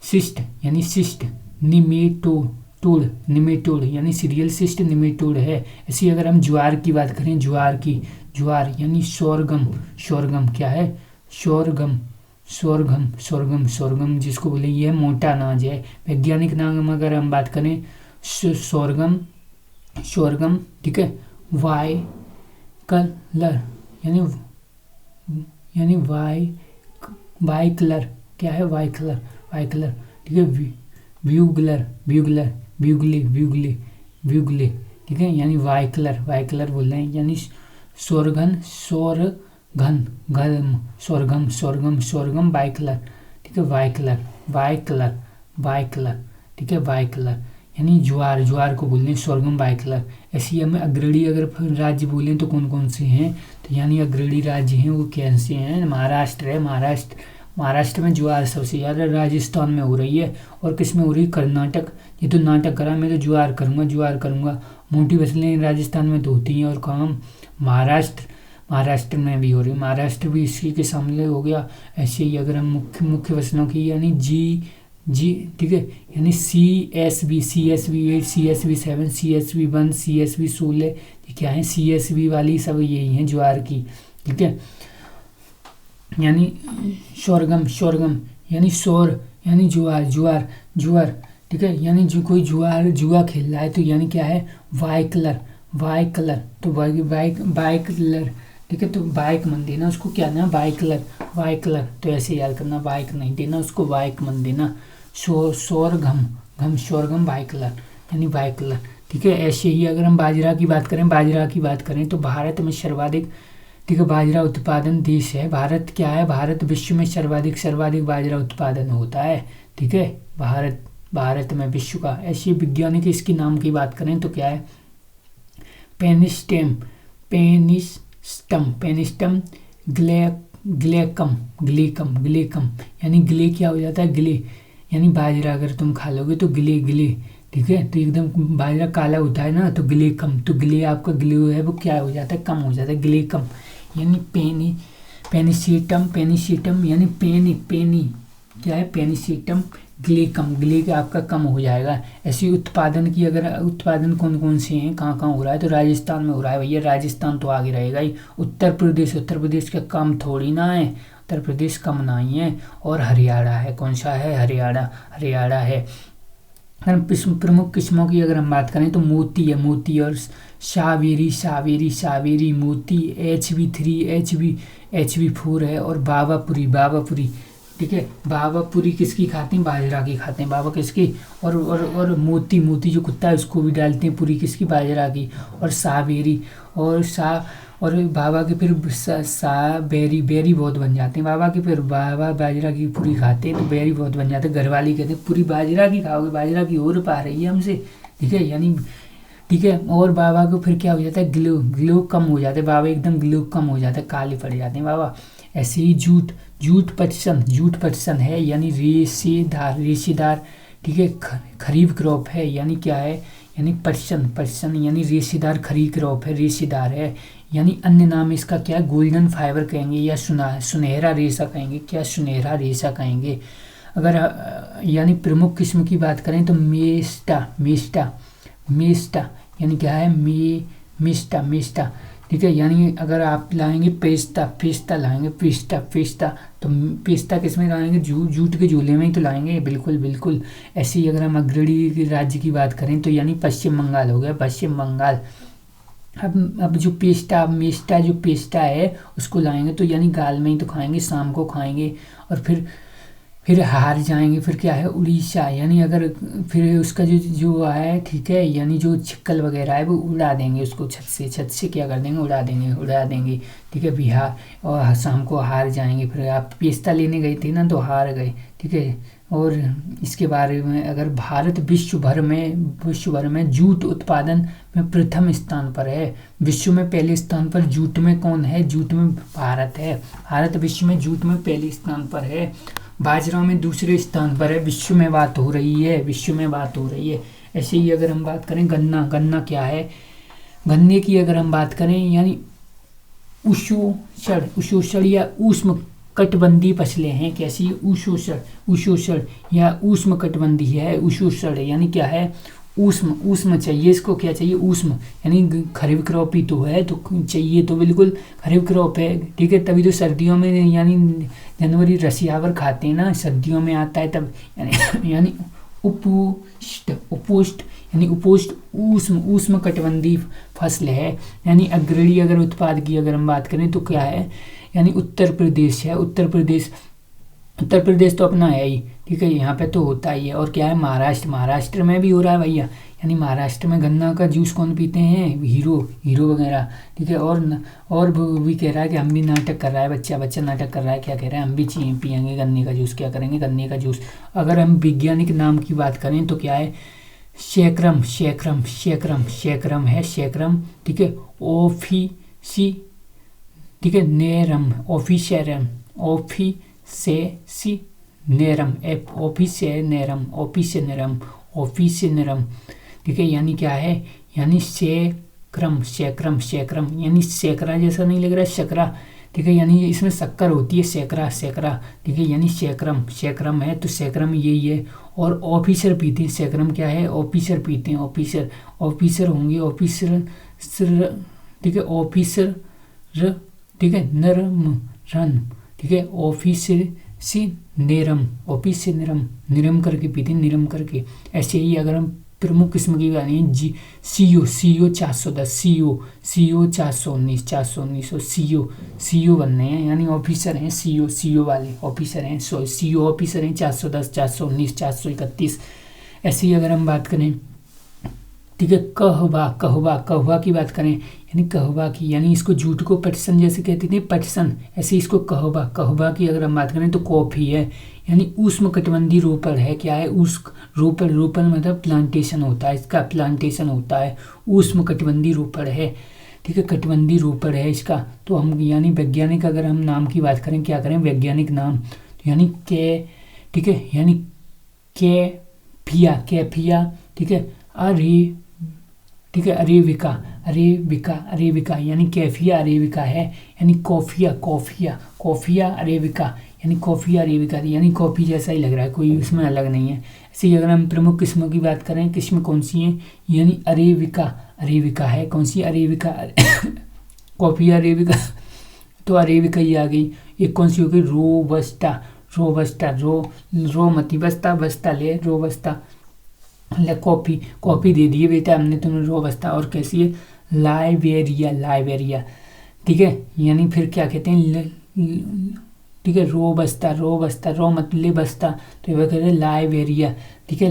सिस्ट यानी सिस्ट, निमेटोड, निमेटोड यानी सीरियल सिस्ट, निमेटोड है। ऐसी अगर हम ज्वार की बात करें, ज्वार की, ज्वार यानी सोरगम, सोरगम क्या है, सोरगम, सोरगम, सोरगम, सोरगम जिसको बोले ये मोटा अनाज है। वैज्ञानिक नाम अगर हम बात करें, सोरगम, सोरगम, ठीक है, वाई कलर यानी वाई कलर क्या है, वाई कलर, वाई कलर, ठीक है, ब्यूगलर, ब्यूगलर, ब्यूगले, ब्यूगले, ब्यूगले, ठीक है, यानी वाई कलर, वाई कलर बोल रहे हैं, यानी सोरगन, सोरघन, घन, sorghum, sorghum, sorghum, bicolor, ठीक है, bicolor, bicolor, bicolor, ठीक है, वाई कलर, यानी ज्वार, ज्वार को बोलते हैं सोरगम, वाई कलर। ऐसे हमें अग्रणी अगर राज्य बोलें तो कौन कौन से हैं, तो यानी अग्रणी राज्य हैं वो कैसे हैं, महाराष्ट्र है, महाराष्ट्र, महाराष्ट्र में ज्वार सबसे ज़्यादा, राजस्थान में हो रही है, और किस में हो रही है, कर्नाटक, ये तो नाटक करा, मैं तो ज्वार करूँगा, ज्वार करूँगा, मोटी फसलें राजस्थान में तो होती हैं, और काम महाराष्ट्र, महाराष्ट्र में भी हो रही है, महाराष्ट्र भी इसी के सामने हो गया। ऐसे ही अगर हम मुख्य मुख्य फसलों की, यानी जी, ठीक है, यानी CSV, CSV 8, CSV 7, CSV 1, CSV 16, ये क्या है, CSV वाली सब यही हैं ज्वार की, ठीक है। यानी सोरगम, सोरगम यानी सोर यानी ज्वार, ज्वार, ज्वार, ठीक है, यानी जो कोई ज्वार जुआ खेल रहा है तो यानी क्या है, वाई कलर, वाई कलर, तो वाई कलर, ठीक है, तो बाइक मन देना उसको, क्या ना, वाई कलर, वाई कलर, तो ऐसे याद करना, बाइक नहीं देना उसको, बाइक मन देना, सोरगम, घम, सोरगम, वाई कलर यानी वाई कलर, ठीक है। ऐसे ही अगर हम बाजरा की बात करें, बाजरा की बात करें तो भारत में सर्वाधिक, ठीक है, बाजरा उत्पादन देश है भारत, क्या है, भारत विश्व में सर्वाधिक बाजरा उत्पादन होता है, ठीक है, भारत में विश्व का। ऐसे वैज्ञानिक इसके नाम की बात करें तो क्या है, पेनिस्टम, पेनिस्टम, ग्लेकम, ग्लेकम, ग्लेकम, यानी ग्ले क्या हो जाता है, ग्ले यानी बाजरा अगर तुम खा लोगे तो ग्ले, ग्ले, ठीक है, तो एकदम बाजरा काला होता है ना, तो ग्लेकम, तो ग्ले आपका ग्ले है वो क्या हो जाता है, कम हो जाता है, ग्लेकम, यानी पेनिसीटम, पेनिसीटम यानी पेनी क्या है, पेनिसीटम, ग्लेकम, ग्ले का आपका कम हो जाएगा। ऐसी उत्पादन की अगर उत्पादन कौन कौन से हैं, कहाँ कहाँ हो रहा है, तो राजस्थान में हो रहा है भैया, राजस्थान तो आगे रहेगा ही। उत्तर प्रदेश का कम थोड़ी ना है, उत्तर प्रदेश कम नहीं है, और हरियाणा है, कौन सा है, हरियाणा है। प्रमुख किस्मों की अगर हम बात करें तो मोती है, मोती, और सावेरी, मोती, HB3, HB4 है, और बाबापुरी, ठीक है, बाबापुरी किसकी खाते हैं, बाजरा की खाते हैं, बाबा किसकी, और मोती जो कुत्ता है उसको भी डालते हैं, पूरी किसकी, बाजरा की, और सावेरी, और बाबा के फिर बेरी बहुत बन जाते हैं बाबा के, फिर बाबा बाजरा की पूरी खाते हैं तो बेरी बहुत बन जाते हैं, घरवाली कहते हैं पूरी बाजरा की खाओगे, बाजरा की और पा रही है हमसे, ठीक है, यानी ठीक है, और बाबा को फिर क्या हो जाता है, ग्लो कम हो जाता है, बाबा एकदम ग्लो कम हो जाता है, काले पड़ जाते हैं बाबा। ऐसे ही जूट पटसन है, यानी रेशेदार, ठीक है, खरीफ क्रॉप है, यानी क्या है, यानी पर्सन, पर्सन यानी रेशेदार खरी क्रॉप है, रेशेदार है। यानी अन्य नाम इसका क्या है, गोल्डन फाइबर कहेंगे या सुनहरा रेशा कहेंगे, क्या सुनहरा रेशा कहेंगे। अगर यानी प्रमुख किस्म की बात करें तो मेस्टा, मेस्टा, मेस्टा यानी क्या है, मेस्टा, मेस्टा, ठीक है। यानी अगर आप लाएंगे पेस्ता, पेस्ता लाएंगे, पेस्ता, पेस्ता, तो पेस्ता किस में लाएंगे, जूट के झूले में ही तो लाएंगे, बिल्कुल बिल्कुल। ऐसे ही अगर हम अग्रणी राज्य की बात करें तो यानी पश्चिम बंगाल हो गया, पश्चिम बंगाल। अब जो पेस्टा, मेस्टा जो पेस्टा है उसको लाएंगे तो यानी गाल में ही तो खाएंगे, शाम को खाएंगे। और फिर हार जाएंगे, फिर क्या है, उड़ीसा। यानी अगर फिर उसका जो है, ठीक है, यानी जो छिक्कल वगैरह है वो उड़ा देंगे उसको, छत से क्या कर देंगे, उड़ा देंगे, उड़ा देंगे, ठीक है, बिहार। और शाम को हार जाएंगे। फिर आप पेस्ता लेने गए थे ना तो हार गए, ठीक है। और इसके बारे में अगर भारत विश्व भर में जूट उत्पादन में प्रथम स्थान पर है। विश्व में पहले स्थान पर जूट में कौन है, जूट में भारत है। भारत विश्व में जूट में पहले स्थान पर है। बाजरा में दूसरे स्थान पर है। विश्व में बात हो रही है, विश्व में बात हो रही है। ऐसे ही अगर हम बात करें गन्ना, गन्ना क्या है, गन्ने की अगर हम बात करें यानी उषोषण या ऊष्म कटिबंधीय फसलें हैं। कैसी, उषोषण या ऊष्म कटिबंधीय है, उषोषण यानी क्या है, ऊष्म चाहिए इसको, क्या चाहिए, ऊष्म यानी खरीफ क्रॉप ही तो है, तो चाहिए तो बिल्कुल खरीफ क्रॉप है, ठीक है। तभी तो सर्दियों में यानी जनवरी रसियावर खाते हैं ना, सर्दियों में आता है तब। यानी उपोष्ट यानी उपोष्ट ऊष्म कटिबंधीय फसल है। यानी अग्रणी अगर उत्पाद की अगर हम बात करें तो क्या है, यानी उत्तर प्रदेश है। उत्तर प्रदेश तो अपना है ही, ठीक है, यहाँ पे तो होता ही है। और क्या है, महाराष्ट्र में भी हो रहा है भैया। यानी महाराष्ट्र में गन्ना का जूस कौन पीते हैं, हीरो वगैरह, ठीक है। और भी कह रहा है कि हम भी नाटक कर रहा है, बच्चा नाटक कर रहा है, क्या कह रहा है, हम भी पियेंगे गन्ने का जूस। क्या करेंगे, गन्ने का जूस। अगर हम वैज्ञानिक नाम की बात करें तो क्या है, शैक्रम है, शैक्रम, ठीक है। ओफिसी, ठीक है, नेरम, ऑफिसेरम, ऑफिसेनरम, ठीक है। यानी क्या है, यानी शैक्रम यानी सैकरा जैसा नहीं लग रहा है, शकरा, ठीक है। यानी इसमें शक्कर होती है, सैकरा, ठीक है। यानी शैक्रम है तो शैक्रम यही है। और ऑफिसर पीते हैं, सैक्रम क्या है, ऑफिसर पीते हैं, ऑफिसर होंगे, ऑफिसर, ठीक है, ऑफिसर, ठीक है, नरम, ठीक है, निरम करके पीते हैं, निरम करके। ऐसे ही अगर हम प्रमुख किस्म की बात है, सीओ 410, सीओ 419 और सीओ बनने हैं, यानी ऑफिसर हैं, सीओ वाले ऑफिसर हैं, सीओ ऑफिसर हैं 410, 419, 431। ऐसे ही अगर हम बात करें, ठीक है, कहवा की बात करें, यानी कहवा की, यानी इसको जूट को पटसन जैसे कहते थे, पटसन, ऐसे इसको कहवा की अगर हम बात करें तो कॉफी है। यानी ऊष्म कटिबंधीय रोपड़ है, क्या है, रोपड़ मतलब प्लांटेशन होता है, इसका प्लांटेशन होता है, ऊष्म कटिबंधीय रोपड़ है, ठीक है, कटिबंधीय रोपड़ है इसका। तो हम यानी वैज्ञानिक अगर हम नाम की बात करें, क्या करें, वैज्ञानिक नाम, तो यानी ठीक है, यानी कैफिया, ठीक है, ठीक है, अरेबिका यानी कैफिया अरेबिका है। यानी कॉफिया अरेबिका यानी कॉफिया अरेबिका, यानी कॉफी जैसा ही लग रहा है, कोई उसमें अलग नहीं है। ऐसे ही अगर हम प्रमुख किस्मों की बात करें, किस्म कौन सी है, यानी अरेबिका है, कौन सी, अरेबिका कॉफिया अरेबिका, तो अरेबिका ही आ गई। एक कौन सी हो गई, रोबस्टा, मती बस्ता ले, रोबस्टा, कॉपी दे दिए बेटा हमने तुम्हें, रोबस्टा। और कैसी है, लाइबेरिया, ठीक है। यानी फिर क्या कहते हैं, ठीक है, रोबस्ता, रो मतलब बस्ता, तो ये कहते हैं लाइबेरिया, ठीक है,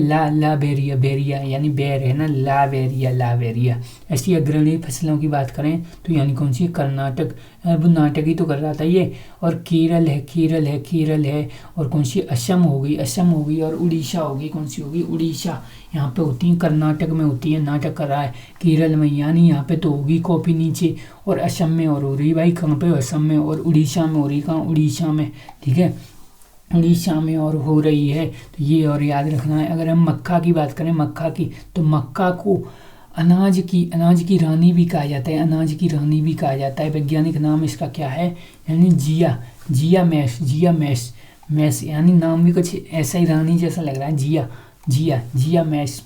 बेरिया यानी बेर है ना, लावेरिया। ऐसी अग्रणी फसलों की बात करें तो यानी कौन सी, कर्नाटक, अब नाटक ही तो कर रहा था ये। और केरल है, और कौन सी, असम हो गई, और उड़ीसा होगी, कौन सी होगी, उड़ीसा यहाँ पे होती है, कर्नाटक में होती है, नाटक कर रहा है, केरल में, यानी यहाँ पे तो होगी कॉपी नीचे, और असम में और हो रही, भाई कहाँ पे, असम में, और उड़ीसा में हो रही, कहाँ, उड़ीसा में, ठीक है। उड़ीसा में और हो रही है, तो ये और याद रखना है। अगर हम मक्का की बात करें, मक्का की, तो मक्का को अनाज की रानी भी कहा जाता है, अनाज की रानी भी कहा जाता है। वैज्ञानिक नाम इसका क्या है, यानी जिया मैस, यानी नाम भी कुछ ऐसा ही रानी जैसा लग रहा है, जिया मैस,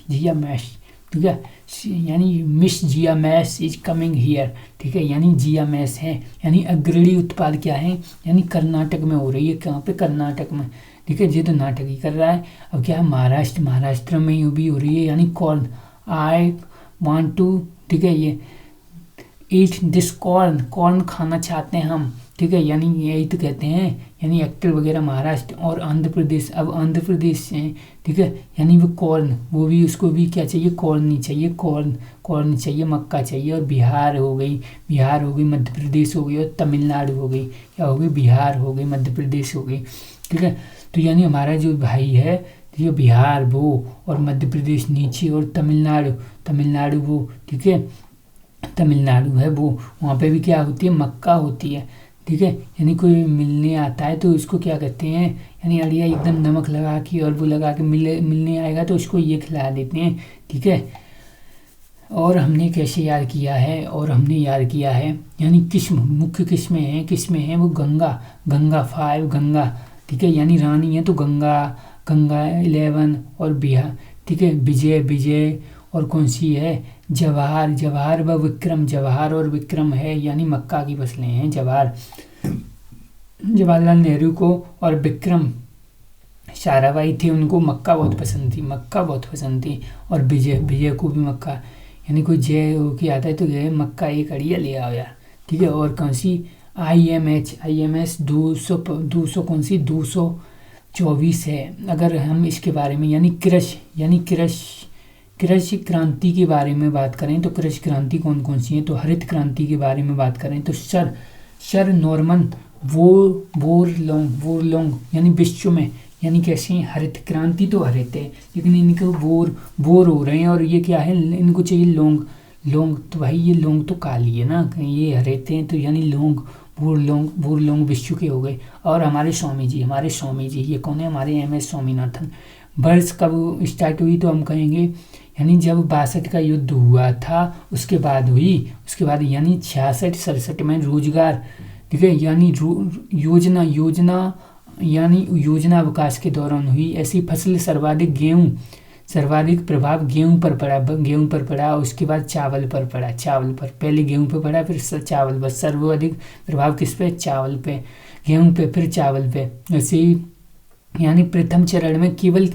ठीक है। यानी मिस Zea mays is coming here, ठीक है, यानी जिया मैस है। यानी अग्रणी उत्पाद क्या है, यानी कर्नाटक में हो रही है। कहाँ पे, कर्नाटक में, ठीक है, ये तो नाटक ही कर रहा है। अब क्या है, महाराष्ट्र में भी हो रही है, यानी कॉर्न, आई वांट टू, ठीक है, ये ईट दिस कॉर्न खाना चाहते हैं हम, ठीक है, यानी यही तो कहते हैं। यानी एक्टर वगैरह महाराष्ट्र और आंध्र प्रदेश, अब आंध्र प्रदेश से, ठीक है, यानी वो कॉर्न, वो भी, उसको भी क्या चाहिए, कॉर्न नहीं चाहिए, कॉर्न चाहिए, मक्का चाहिए। और बिहार हो गई, मध्य प्रदेश हो गई, और तमिलनाडु हो गई। क्या हो गई, बिहार हो गई, मध्य प्रदेश हो गई, ठीक है। तो यानी हमारा जो भाई है, ये बिहार वो, और मध्य प्रदेश नीचे, और तमिलनाडु वो, ठीक है, तमिलनाडु है वो, वहाँ पे भी क्या होती है, मक्का होती है, ठीक है। यानी कोई मिलने आता है तो उसको क्या कहते हैं, यानी अड़िया एकदम नमक लगा के और वो लगा के मिलने आएगा तो उसको ये खिला देते हैं, ठीक है। और हमने कैसे याद किया है, यानी मुख्य किस्में हैं वो गंगा 5 गंगा, ठीक है, यानी रानी है तो गंगा 11 और बिहार, ठीक है, विजय और कौन सी है, जवाहर व विक्रम, जवाहर और विक्रम है, यानी मक्का की फसलें हैं। जवाहरलाल नेहरू को और विक्रम साराभाई थे, उनको मक्का बहुत पसंद थी। और विजय को भी मक्का, यानी कोई जय हो के आता है तो ये मक्का एक अड़िया ले आओ यार, ठीक है। और कौन सी, IMS 200 कौन सी 224 है। अगर हम इसके बारे में, यानी कृषि क्रांति के बारे में बात करें तो कृषि क्रांति कौन कौन सी है, तो हरित क्रांति के बारे में बात करें तो सर नॉर्मन बोरलोंग, यानी विश्व में, यानी कैसे हरित क्रांति तो हरित है, लेकिन इनको बोर हो रहे हैं, और ये क्या है, इनको चाहिए लोंग, तो भाई ये लोंग तो काली है ना, ये हरित हैं, तो यानी बोरलोंग विश्व के हो गए। और हमारे स्वामी जी, ये कौन है, हमारे MS स्वामीनाथन। वर्ष कब स्टार्ट हुई, तो हम कहेंगे यानी जब 62 का युद्ध हुआ था उसके बाद यानी 66-67 में रोजगार, ठीक है, यानी योजना विकास के दौरान हुई ऐसी फसल। सर्वाधिक प्रभाव गेहूं पर पड़ा, उसके बाद चावल पर, पहले गेहूं पर पड़ा, फिर चावल पर। सर्वाधिक प्रभाव किस पे, चावल पे, गेहूं पे, फिर चावल पे। ऐसे ही यानी प्रथम चरण में केवल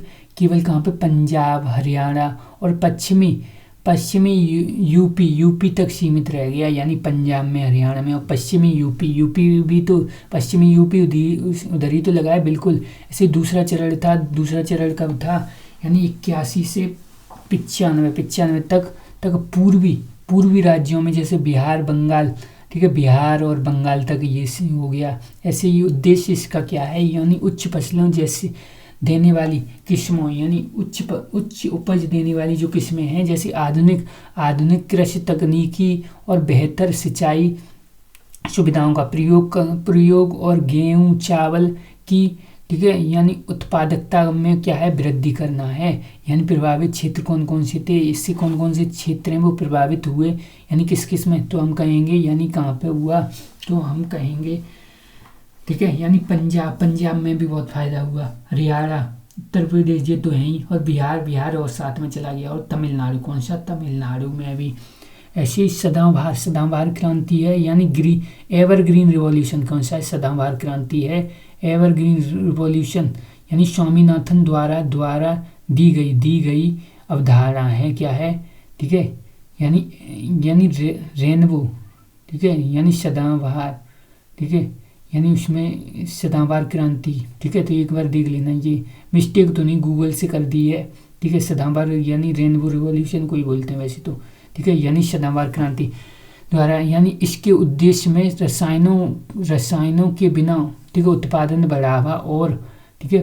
कहाँ पे, पंजाब, हरियाणा और पश्चिमी यूपी तक सीमित रह गया, यानी पंजाब में, हरियाणा में, और पश्चिमी यूपी भी तो, पश्चिमी यूपी उधर ही तो लगा है, बिल्कुल। ऐसे दूसरा चरण कब था, यानी 81 से 95 तक पूर्वी राज्यों में, जैसे बिहार, बंगाल, ठीक है, बिहार और बंगाल तक ये हो गया। ऐसे ही उद्देश्य इसका क्या है, यानी उच्च फसलों जैसे देने वाली किस्मों, यानी उच्च उपज देने वाली जो किस्में हैं, जैसे आधुनिक कृषि तकनीकी और बेहतर सिंचाई सुविधाओं का प्रयोग और गेहूं, चावल की, ठीक है, यानी उत्पादकता में क्या है, वृद्धि करना है। यानी प्रभावित क्षेत्र कौन कौन से थे, इससे कौन कौन से क्षेत्र हैं वो प्रभावित हुए, यानी किस में, तो हम कहेंगे, यानी कहाँ पे हुआ, तो हम कहेंगे, ठीक है, यानी पंजाब में भी बहुत फायदा हुआ, हरियाणा, उत्तर प्रदेश, ये तो है ही, और बिहार और साथ में चला गया, और तमिलनाडु, कौन सा, तमिलनाडु में भी। ऐसी सदाबहार क्रांति है, यानी एवरग्रीन रिवॉल्यूशन, कौन सा है, सदाबहार क्रांति है, एवरग्रीन रिवॉल्यूशन, यानी स्वामीनाथन द्वारा दी गई अवधारणा है, क्या है, ठीक है, यानी रेनबो, ठीक है, यानी सदाबहार, ठीक है, यानी उसमें सदाबहार क्रांति, ठीक है। तो एक बार देख लेना, ये मिस्टेक तो नहीं, गूगल से कर दी है, ठीक है। सदाबहार यानी रेनबो रिवॉल्यूशन को ही बोलते हैं वैसे तो, ठीक है, यानी सदाबहार क्रांति द्वारा, यानी इसके उद्देश्य में रसायनों के बिना, ठीक है, उत्पादन बढ़ावा और, ठीक है,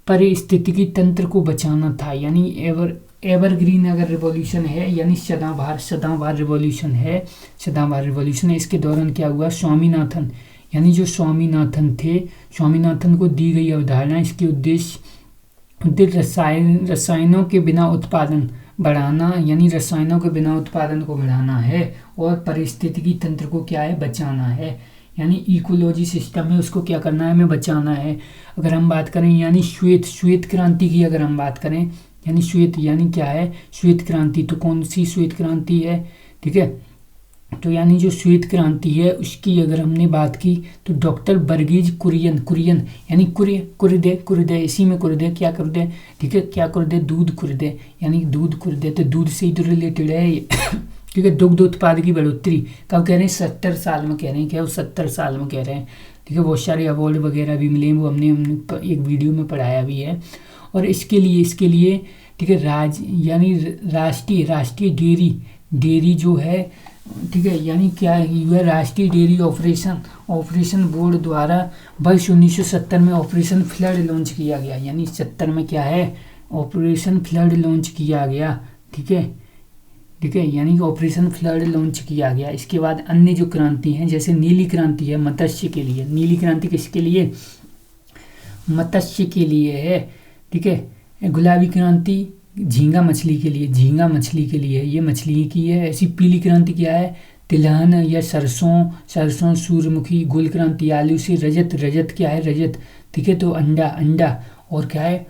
पारिस्थितिकी तंत्र को बचाना था। यानी एवरग्रीन अगर रिवॉल्यूशन है, यानी सदाबहार रिवॉल्यूशन है, इसके दौरान क्या हुआ, स्वामीनाथन यानी जो स्वामीनाथन थे, स्वामीनाथन को दी गई अवधारणा, इसके उद्देश्य रसायनों के बिना उत्पादन बढ़ाना, यानी रसायनों के बिना उत्पादन को बढ़ाना है, और पारिस्थितिकी तंत्र को क्या है, बचाना है। यानी इकोलॉजी सिस्टम है उसको क्या करना है, हमें बचाना है। अगर हम बात करें यानी श्वेत क्रांति की अगर हम बात करें, यानी श्वेत यानी क्या है, श्वेत क्रांति, तो कौन सी श्वेत क्रांति है, ठीक है। तो यानी जो श्वेत क्रांति है उसकी अगर हमने बात की तो डॉक्टर वर्गीज कुरियन यानी कुरिदे इसी में कुरिदे क्या कुरिदे, ठीक है, क्या कुरिदे, दूध कुरिदे, यानी दूध कुरिदे, तो दूध से ही तो रिलेटेड है ये ठीक है। दुग्ध उत्पाद की बढ़ोतरी कब कह रहे हैं, 70 साल में कह रहे हैं, क्या वो 70 साल में कह रहे हैं, ठीक है। बहुत सारे अवार्ड वगैरह भी मिले, वो हमने एक वीडियो में पढ़ाया भी है। और इसके लिए ठीक है, यानी राष्ट्रीय डेयरी जो है, ठीक है, यानी क्या है, यह राष्ट्रीय डेयरी ऑपरेशन बोर्ड द्वारा वर्ष 1970 में ऑपरेशन फ्लड लॉन्च किया गया। यानी 70 में क्या है, ऑपरेशन फ्लड लॉन्च किया गया, ठीक है, यानी ऑपरेशन फ्लड लॉन्च किया गया। इसके बाद अन्य जो क्रांति हैं, जैसे नीली क्रांति है मत्स्य के लिए, नीली क्रांति किसके लिए, मत्स्य के लिए है, ठीक है। गुलाबी क्रांति झींगा मछली के लिए, ये मछली की है। ऐसी पीली क्रांति क्या है, तिलहन या सरसों, सूर्यमुखी। गोल क्रांति आलू से। रजत क्या है, रजत, ठीक है, तो अंडा। और क्या है,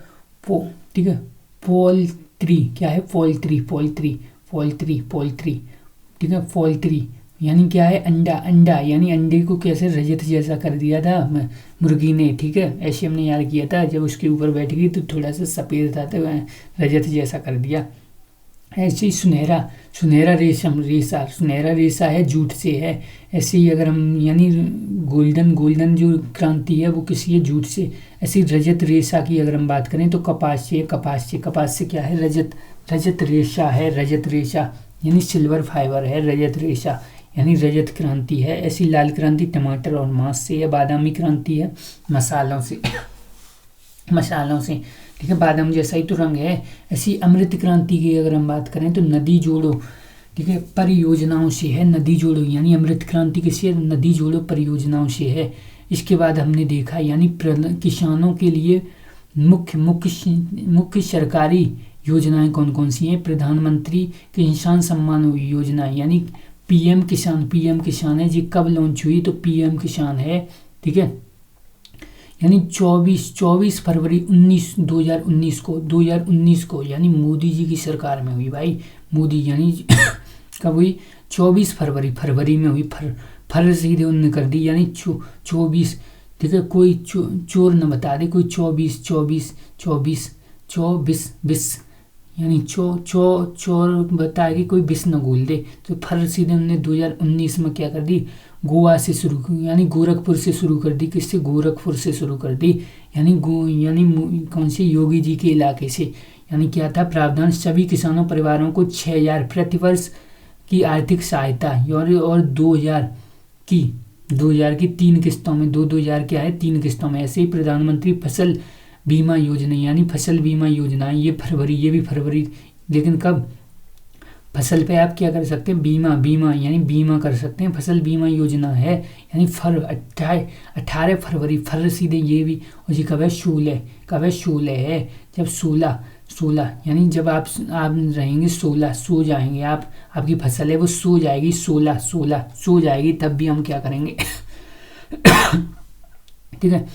ठीक है, पोल्ट्री क्या है, पोल्ट्री, ठीक है, पोल्ट्री यानी क्या है, अंडा, यानी अंडे को कैसे रजत जैसा कर दिया था मुर्गी ने, ठीक है, ऐसे हमने याद किया था, जब उसके ऊपर बैठ गई तो थोड़ा सा सफ़ेद था तो रजत जैसा कर दिया। ऐसे ही सुनहरा रेशा है, जूट से है। ऐसे ही अगर हम यानी गोल्डन जो क्रांति है वो किसी है, जूट से। ऐसी रजत रेशा की अगर हम बात करें तो कपास से क्या है, रजत रेशा यानी सिल्वर फाइबर है, रजत रेशा यानी रजत क्रांति है। ऐसी लाल क्रांति टमाटर और मांस से है। बादामी क्रांति है मसालों से, ठीक है, बादाम जैसा ही तो रंग है। ऐसी अमृत क्रांति की अगर हम बात करें तो नदी जोड़ो, ठीक है, परियोजनाओं से है, नदी जोड़ो यानी अमृत क्रांति किसी नदी जोड़ो परियोजनाओं से है। इसके बाद हमने देखा यानी किसानों के लिए मुख्य सरकारी योजनाएं कौन सी हैं, प्रधानमंत्री किसान सम्मान योजना यानी पीएम किसान है जी। कब लॉन्च हुई, तो पीएम किसान है, ठीक है, यानी 24 फरवरी 2019 को यानी मोदी जी की सरकार में हुई भाई, मोदी यानी कब हुई, 24 फरवरी में हुई। फर सीधे उन्होंने कर दी यानी 24, ठीक है, कोई चोर न बता दे, कोई 24 यानी चोर बताएगी, कोई बिस न बोल दे, तो फर सीधे हमने 2019 में क्या कर दी, गोवा से शुरू यानी गोरखपुर से शुरू कर दी, किससे, गोरखपुर से शुरू कर दी, यानी कौन से, योगी जी के इलाके से। यानी क्या था, प्रावधान सभी किसानों परिवारों को 6,000 प्रतिवर्ष की आर्थिक सहायता और 2,000 की 3 किस्तों में, 2,000 क्या है, 3 किस्तों में। ऐसे ही प्रधानमंत्री फसल बीमा योजना यानी फसल बीमा योजना, ये भी फरवरी, लेकिन कब, फसल पे आप क्या कर सकते हैं, बीमा यानी बीमा कर सकते हैं, फसल बीमा योजना है। यानी 18 फरवरी, फर सीधे ये भी, और जी कब है, 16 है, जब 16 यानी जब आप रहेंगे 16, सो जाएंगे आप, आपकी फसल है वो सो जाएगी, 16 सो जाएगी, तब भी हम क्या करेंगे ठीक है,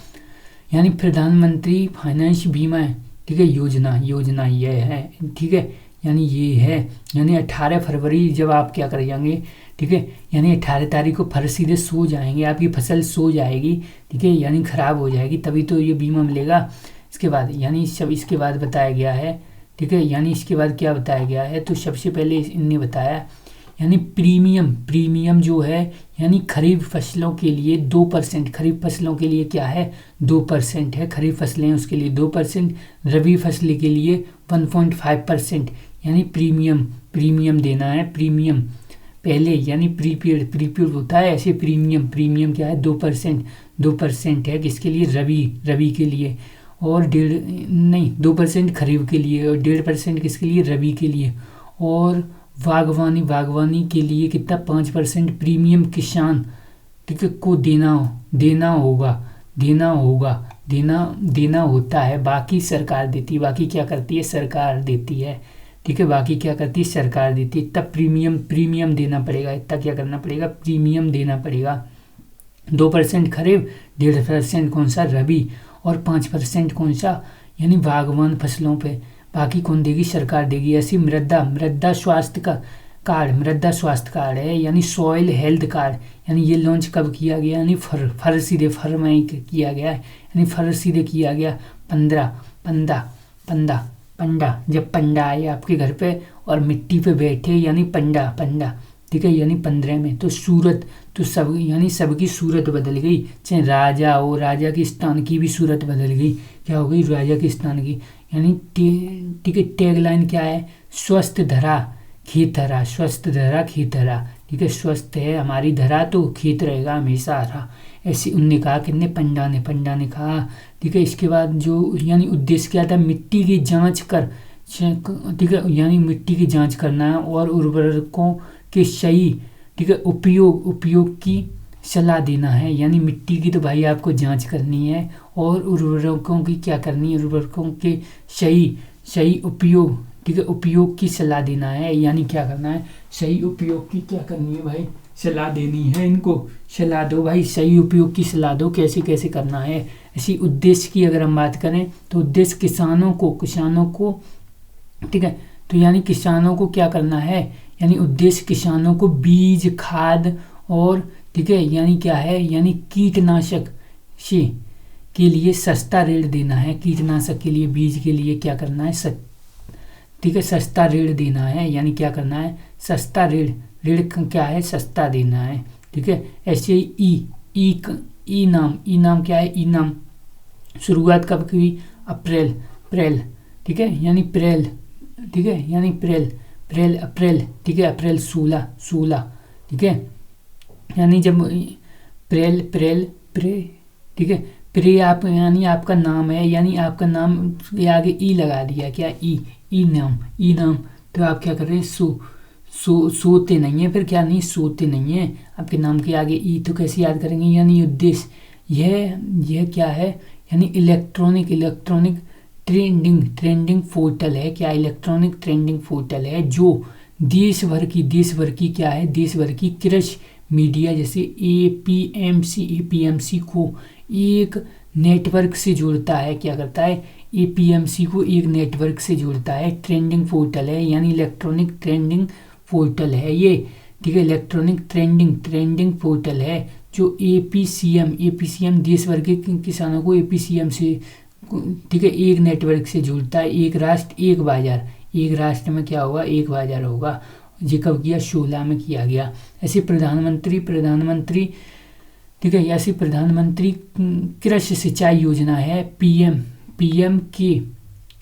यानी प्रधानमंत्री फाइनेंस बीमा, ठीक है, योजना ये है, ठीक है, यानी ये है। यानी 18 फरवरी जब आप क्या कर जाएंगे, ठीक है, यानी 18 तारीख को फर सीधे सो जाएंगे, आपकी फसल सो जाएगी, ठीक है, यानी खराब हो जाएगी, तभी तो ये बीमा मिलेगा। इसके बाद यानी सब इसके बाद बताया गया है, ठीक है, यानी इसके बाद क्या बताया गया है, तो सबसे पहले इनने बताया यानी प्रीमियम जो है यानी खरीफ फसलों के लिए 2%, खरीफ फसलों के लिए क्या है, 2% है, खरीफ फसलें उसके लिए 2%, रबी फसल के लिए 1.5%, यानी प्रीमियम देना है, प्रीमियम पहले यानी प्रीपेड होता है, ऐसे प्रीमियम क्या है, 2% है, किसके लिए, रबी के लिए, और 2% खरीफ के लिए, और 1.5% किसके लिए, रबी के लिए। और बागवानी के लिए कितना, 5% प्रीमियम किसान, ठीक है, को देना होगा, देना होता है, बाकी सरकार देती है। बाकी क्या करती है? सरकार देती है। ठीक है, बाकी क्या करती है? सरकार देती है। तब प्रीमियम देना पड़ेगा। इतना क्या करना पड़ेगा? प्रीमियम देना पड़ेगा। 2% खरीफ, 1.5% कौन सा? रबी, और 5% कौन सा? यानी बागवान फसलों पे। बाकी कौन देगी? सरकार देगी। ऐसी मृदा स्वास्थ्य कार्ड है, यानी सॉइल हेल्थ कार्ड, यानी ये लॉन्च कब किया गया? यानी फर में किया गया है, यानी फर सीधे किया गया 15 जब पंडा आए आपके घर पे और मिट्टी पे बैठे, यानी पंडा, ठीक है, यानी 15 में। तो सूरत, तो सब, यानी सबकी सूरत बदल गई, चाहे राजा हो, राजा के स्थान की भी सूरत बदल गई। क्या हो गई? राजा के स्थान की। यानी ठीक है, टैगलाइन क्या है? स्वस्थ धरा खेत हरा, स्वस्थ धरा खेत हरा। ठीक है, स्वस्थ है हमारी धरा तो खेत रहेगा हमेशा हरा। ऐसे उनने कहा, कितने? पंडा ने कहा। ठीक है, इसके बाद जो यानी उद्देश्य क्या था? मिट्टी की जांच कर, ठीक है, यानी मिट्टी की जांच करना है और उर्वरकों के सही, ठीक है, उपयोग की सलाह देना है। यानी मिट्टी की तो भाई आपको जांच करनी है, और उर्वरकों की क्या करनी है? उर्वरकों के सही उपयोग, ठीक है, उपयोग की सलाह देना है। यानी क्या करना है? सही उपयोग की क्या करनी है भाई? सलाह देनी है। इनको सलाह दो भाई, सही उपयोग की सलाह दो, कैसे कैसे करना है। इसी उद्देश्य की अगर हम बात करें तो उद्देश्य किसानों को, ठीक है, तो यानी किसानों को क्या करना है? यानी उद्देश्य किसानों को बीज, खाद और, ठीक है, यानी क्या है? यानी कीटनाशक से के लिए सस्ता ऋण देना है। कीटनाशक के लिए, बीज के लिए क्या करना है? ठीक है, सस्ता ऋण देना है। यानी क्या करना है? सस्ता ऋण क्या है? सस्ता देना है। ठीक है, ऐसे ही ई नाम क्या है? ई नाम शुरुआत कब की? अप्रैल, ठीक है, यानी अप्रैल, ठीक है, यानी अप्रैल, ठीक है, अप्रैल 16, ठीक है, यानी जब अप्रैल, ठीक है, प्रे आप, यानी आपका नाम है, यानी आपका नाम के आगे ई लगा दिया। क्या? ई नाम, तो आप क्या कर रहे हैं? सोते नहीं है, फिर क्या नहीं? सोते नहीं है। आपके नाम के आगे ई, तो कैसे याद करेंगे? यानी उद्देश्य यह क्या है? यानी इलेक्ट्रॉनिक ट्रेंडिंग पोर्टल है। क्या? इलेक्ट्रॉनिक ट्रेंडिंग पोर्टल है, जो देश भर की क्या है? देश भर की कृषि मीडिया, जैसे एपीएमसी को एक नेटवर्क से जोड़ता है। क्या करता है? एपीएमसी को एक नेटवर्क से जोड़ता है। ट्रेंडिंग पोर्टल है, यानी इलेक्ट्रॉनिक ट्रेंडिंग पोर्टल है ये। ठीक है, इलेक्ट्रॉनिक ट्रेंडिंग पोर्टल है, जो एपीसीएम देश भर के किसानों को एपीसीएम से, ठीक है, एक नेटवर्क से जोड़ता है। एक राष्ट्र एक बाजार, एक राष्ट्र में क्या होगा? एक बाजार होगा। ये कब किया? 16 में किया गया। ऐसे प्रधानमंत्री, ठीक है, ऐसी प्रधानमंत्री कृषि सिंचाई योजना है, पीएम की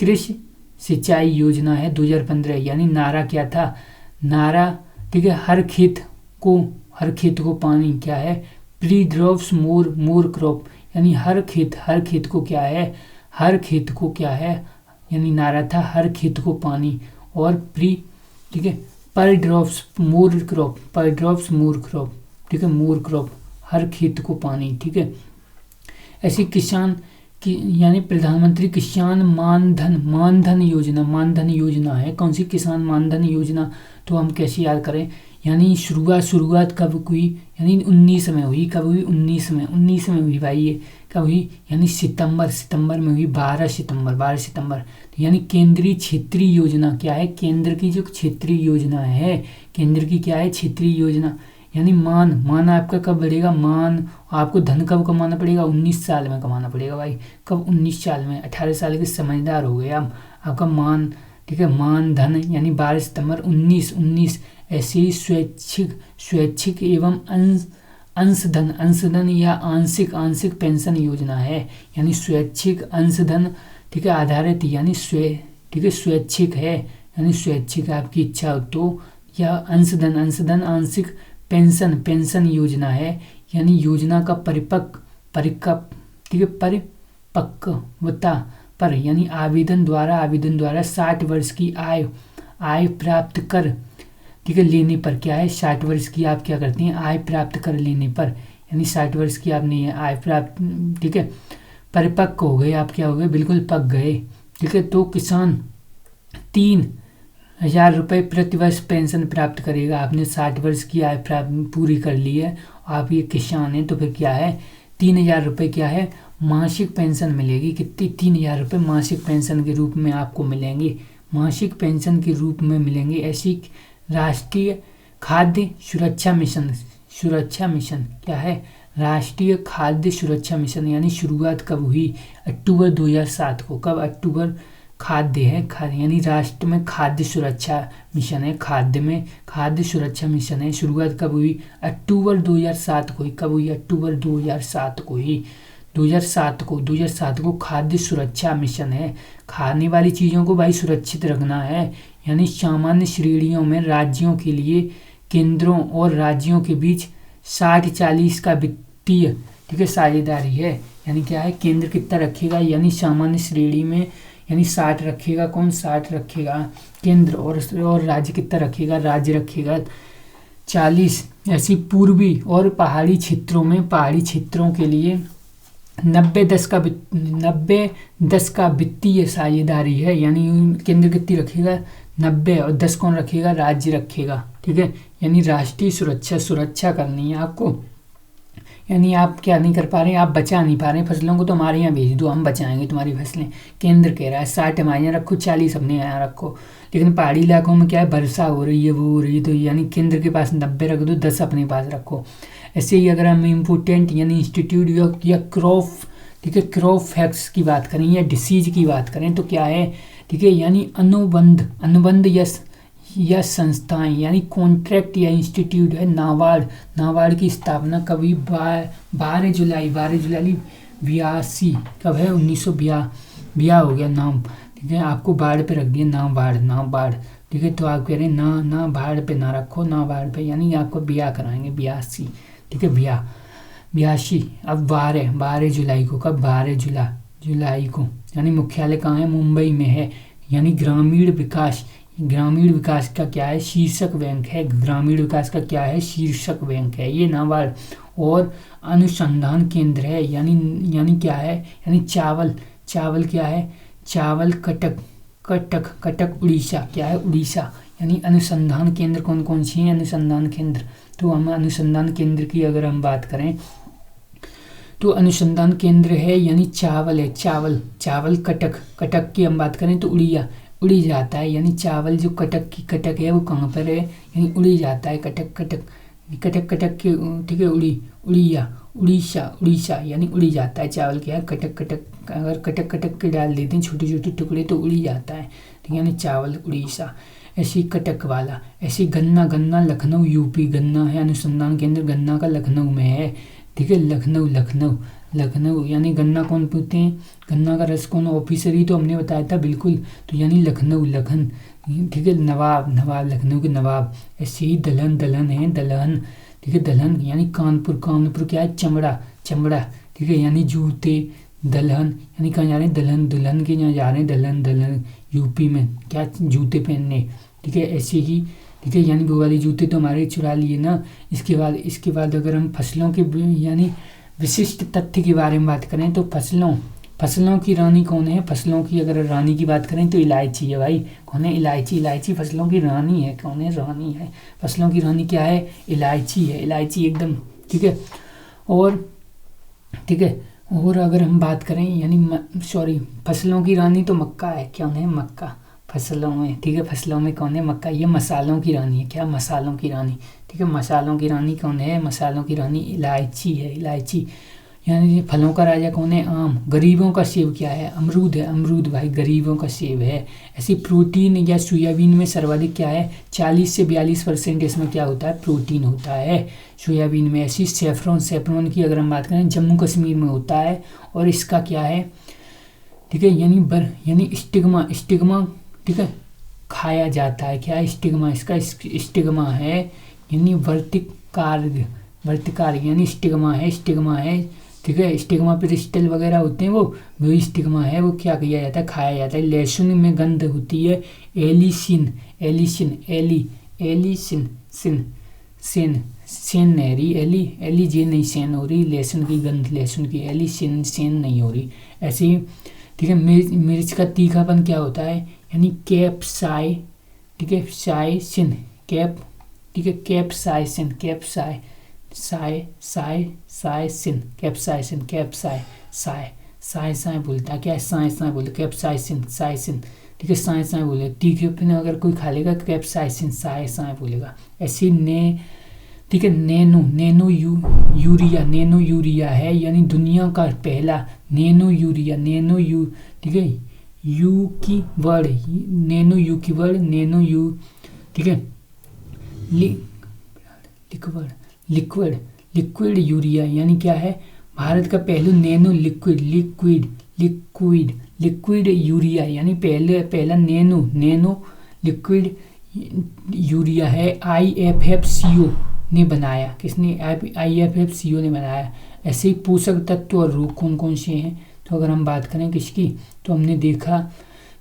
कृषि सिंचाई योजना है 2015। यानी नारा क्या था? नारा, ठीक है, हर खेत को पानी, क्या है? प्री ड्रॉप्स मोर क्रॉप, यानी हर खेत को क्या है? हर खेत को क्या है? यानी नारा था हर खेत को पानी, और प्री, ठीक है, पर ड्रॉप्स मोर क्रॉप, ठीक है, मोर क्रॉप, हर खेत को पानी। ठीक है, ऐसी किसान की, यानी प्रधानमंत्री किसान मानधन योजना है। कौन सी? किसान मानधन योजना। तो हम कैसे याद करें? यानी शुरुआत कब हुई? यानी 19 में हुई। कब हुई? 19 में हुई भाई। ये कब हुई? यानी सितंबर में हुई, 12 सितंबर। तो यानी केंद्रीय क्षेत्रीय योजना क्या है? केंद्र की जो क्षेत्रीय योजना है, केंद्र की क्या है? क्षेत्रीय योजना। यानी मान आपका कब बढ़ेगा? मान आपको धन कब कमाना पड़ेगा? 19 साल में कमाना पड़ेगा भाई। कब? 19 साल में। 18 साल के समझदार हो गए आप। आपका मान, ठीक है, मान धन, यानी 12 सितंबर 19। ऐसे ही स्वैच्छिक एवं अंशधन या आंशिक पेंशन योजना है। यानी स्वैच्छिक अंशधन, ठीक है, आधारित, यानी ठीक है, स्वैच्छिक है, यानी स्वैच्छिक आपकी इच्छा हो तो, या अंशधन आंशिक पेंशन योजना है। यानी योजना का ठीक है, परिपक्वता पर, यानी आवेदन द्वारा 60 वर्ष की आय प्राप्त कर, ठीक है, लेने पर, क्या है? 60 वर्ष की आप क्या करते हैं? आय प्राप्त कर लेने पर, यानी 60 वर्ष की आपने आय प्राप्त, ठीक है, परिपक्व हो गए, आप क्या हो गए, बिल्कुल पक गए, ठीक है, तो किसान 3,000 रुपये प्रति वर्ष पेंशन प्राप्त करेगा। आपने 60 वर्ष की आय प्राप्त पूरी कर ली है, आप ये किसान हैं, तो फिर क्या है, 3,000 रुपये क्या है, मासिक पेंशन मिलेगी। कितनी, 3,000 रुपये मासिक पेंशन के रूप में आपको मिलेंगे, मासिक पेंशन के रूप में मिलेंगे। ऐसी राष्ट्रीय खाद्य सुरक्षा मिशन, सुरक्षा मिशन क्या है, राष्ट्रीय खाद्य सुरक्षा मिशन, यानी शुरुआत कब हुई, अक्टूबर 2007 को। कब, अक्टूबर, खाद्य है, खाद्य यानी राष्ट्र में खाद्य सुरक्षा मिशन है, खाद्य में खाद्य सुरक्षा मिशन है, शुरुआत कब हुई, अक्टूबर 2007 को ही। कब हुई, अक्टूबर 2007 को ही, 2007 को खाद्य सुरक्षा मिशन है। खाने वाली चीज़ों को भाई सुरक्षित रखना है, यानी सामान्य श्रेणियों में राज्यों के लिए केंद्रों और राज्यों के बीच 60-40 का वित्तीय, ठीक है, साझेदारी है। यानी क्या है, केंद्र कितना रखेगा, यानी सामान्य श्रेणी में यानी 60 रखेगा, कौन, 60 रखेगा केंद्र, और राज्य कितना रखेगा, राज्य रखेगा 40। ऐसी पूर्वी और पहाड़ी क्षेत्रों में, पहाड़ी क्षेत्रों के लिए 90-10 का वित्तीय साझेदारी है, यानी केंद्र कितनी रखेगा, 90, और 10 कौन रखेगा, राज्य रखेगा, ठीक है। यानी राष्ट्रीय सुरक्षा करनी है आपको, यानी आप क्या नहीं कर पा रहे हैं, आप बचा नहीं पा रहे हैं फसलों को, तो हमारे यहाँ भेज दो, हम बचाएंगे तुम्हारी फसलें। केंद्र कह रहा है 60 हमारे यहाँ रखो, 40 अपने यहाँ रखो, लेकिन पहाड़ी इलाकों में क्या है, वर्षा हो रही है, वो हो रही है, तो यानी केंद्र के पास 90 रख दो, 10 अपने पास रखो। ऐसे ही अगर हम इम्पोर्टेंट यानी इंस्टीट्यूट या क्रॉप, ठीक है, क्रॉप फैक्ट्स की बात करें या डिसीज की बात करें, तो क्या है, ठीक है, यानी अनुबंध या संस्थाएं, यानी कॉन्ट्रैक्ट या इंस्टीट्यूट है। नाबार्ड की स्थापना कभी 12 जुलाई 82 कब है, 1982 हो गया नाम, ठीक है, आपको बाढ़ पे रख दिया, नाबार्ड, ठीक है, तो आप कह रहे हैं ना बाढ़ पे ना रखो, ना बाढ़ पे, यानी आपको ब्याह कराएंगे, 82, ठीक है, 82। अब 12 जुलाई को, कब, 12 जुलाई को, यानी मुख्यालय कहाँ है, मुंबई में है। यानी ग्रामीण विकास का क्या है, शीर्षक बैंक है, ग्रामीण विकास का क्या है, शीर्षक बैंक है ये नाबार्ड। और अनुसंधान केंद्र है, यानी क्या है, यानी चावल क्या है, चावल कटक उड़ीसा, क्या है, उड़ीसा। यानी अनुसंधान केंद्र कौन कौन सी हैं, अनुसंधान केंद्र, तो हम अनुसंधान केंद्र की अगर हम बात करें तो अनुसंधान केंद्र है, यानी चावल है, चावल कटक की हम बात करें तो उड़ी जाता है, यानी चावल जो कटक है वो कहाँ पर है, यानी उड़ी जाता है, कटक के, ठीक है, उड़ीसा, यानी उड़ी जाता है चावल क्या है, कटक, अगर कटक के डाल देते हैं छोटे छोटे टुकड़े तो उड़ी जाता है, ठीक है, यानी चावल उड़ीसा। ऐसी कटक वाला, ऐसी गन्ना लखनऊ यूपी, गन्ना है अनुसंधान केंद्र, गन्ना का लखनऊ में है, ठीक है, लखनऊ, यानी गन्ना कौन पीते हैं, गन्ना का रस कौन, ऑफिसर ही तो हमने बताया था, बिल्कुल, तो यानी लखनऊ, ठीक है, नवाब, लखनऊ के नवाब। ऐसे ही दलहन है, ठीक है, दलहन यानी कानपुर क्या है, चमड़ा, ठीक है, यानी जूते, दलहन, यानी कहाँ जा रहे हैं, दुल्हन के यहाँ जा रहे हैं, दलहन यूपी में क्या, जूते पहनने, ठीक है, ऐसे ही, ठीक है, यानी वो वाले जूते तो हमारे चुरा लिए ना। इसके बाद अगर हम फसलों के यानी विशिष्ट तथ्य के बारे में बात करें तो फसलों की रानी कौन है, फसलों की अगर रानी की बात करें तो इलायची है भाई, कौन है, इलायची फसलों की रानी है, कौन है, रानी है, फसलों की रानी क्या है, इलायची है, इलायची एकदम, ठीक है। और अगर हम बात करें यानी फसलों की रानी तो मक्का है, क्या है, मक्का फसलों में, ठीक है, फसलों में कौन है, मक्का। ये मसालों की रानी है, क्या, मसालों की रानी, ठीक है, मसालों की रानी कौन है, मसालों की रानी इलायची है, इलायची। यानी फलों का राजा कौन है, आम। गरीबों का सेब क्या है, अमरूद है, अमरूद भाई गरीबों का सेब है। ऐसी प्रोटीन या सोयाबीन में सर्वाधिक क्या है, 40 से 42% इसमें क्या होता है, प्रोटीन होता है सोयाबीन में। ऐसी सेफ्रॉन की अगर हम बात करें जम्मू कश्मीर में होता है, और इसका क्या है, ठीक है, यानी स्टिग्मा, ठीक है, खाया जाता है, क्या है, स्टिग्मा, इसका स्टिग्मा है, यानी वर्तिकार, यानी स्टिग्मा है, ठीक है, स्टिग्मा पे स्टेल वगैरह होते हैं, वो स्टिग्मा है, वो क्या किया जाता है, खाया जाता है। लहसुन में गंध होती है, एलिसिन, सेन, सेन नहरी, एली, एली जे नहीं सेन हो रही, लहसुन की गंध, लहसुन की, एली सेन, सेन नहीं हो रही। ऐसे ही ठीक है। मिर्च का तीखापन क्या होता है, यानी कैप्साई, ठीक है, साइसिन, कैप, ठीक है, कैप्साइसिन, कैप्साई, साई साई साइसिन, कैप्साइसिन, कैप्साई साई, साई साई बोलता है, क्या है, साई साई बोलते, कैप्साइसिन, साइसिन, ठीक है, साई साई बोले। तीखे पे अगर कोई खा लेगा कैप्साइसिन, साई साई बोलेगा। ऐसी ने, ठीक है, nano, nano urea, nano urea है यानी दुनिया का पहला नैनो यूरिया, नैनो यू, ठीक है, यू की वर्ड, नैनो यू की वर्ड, नैनो यू, ठीक है, लिक्विड, लिक्विड, लिक्विड यूरिया यानी क्या है, भारत का पहला nano liquid, liquid, liquid, liquid urea यानी पहला नैनो, नैनो लिक्विड यूरिया है। IFFCO ने बनाया, किसने, IFFCO ने बनाया। ऐसे ही पोषक तत्व और रोग कौन कौन से हैं, तो अगर हम बात करें किसकी, तो हमने देखा,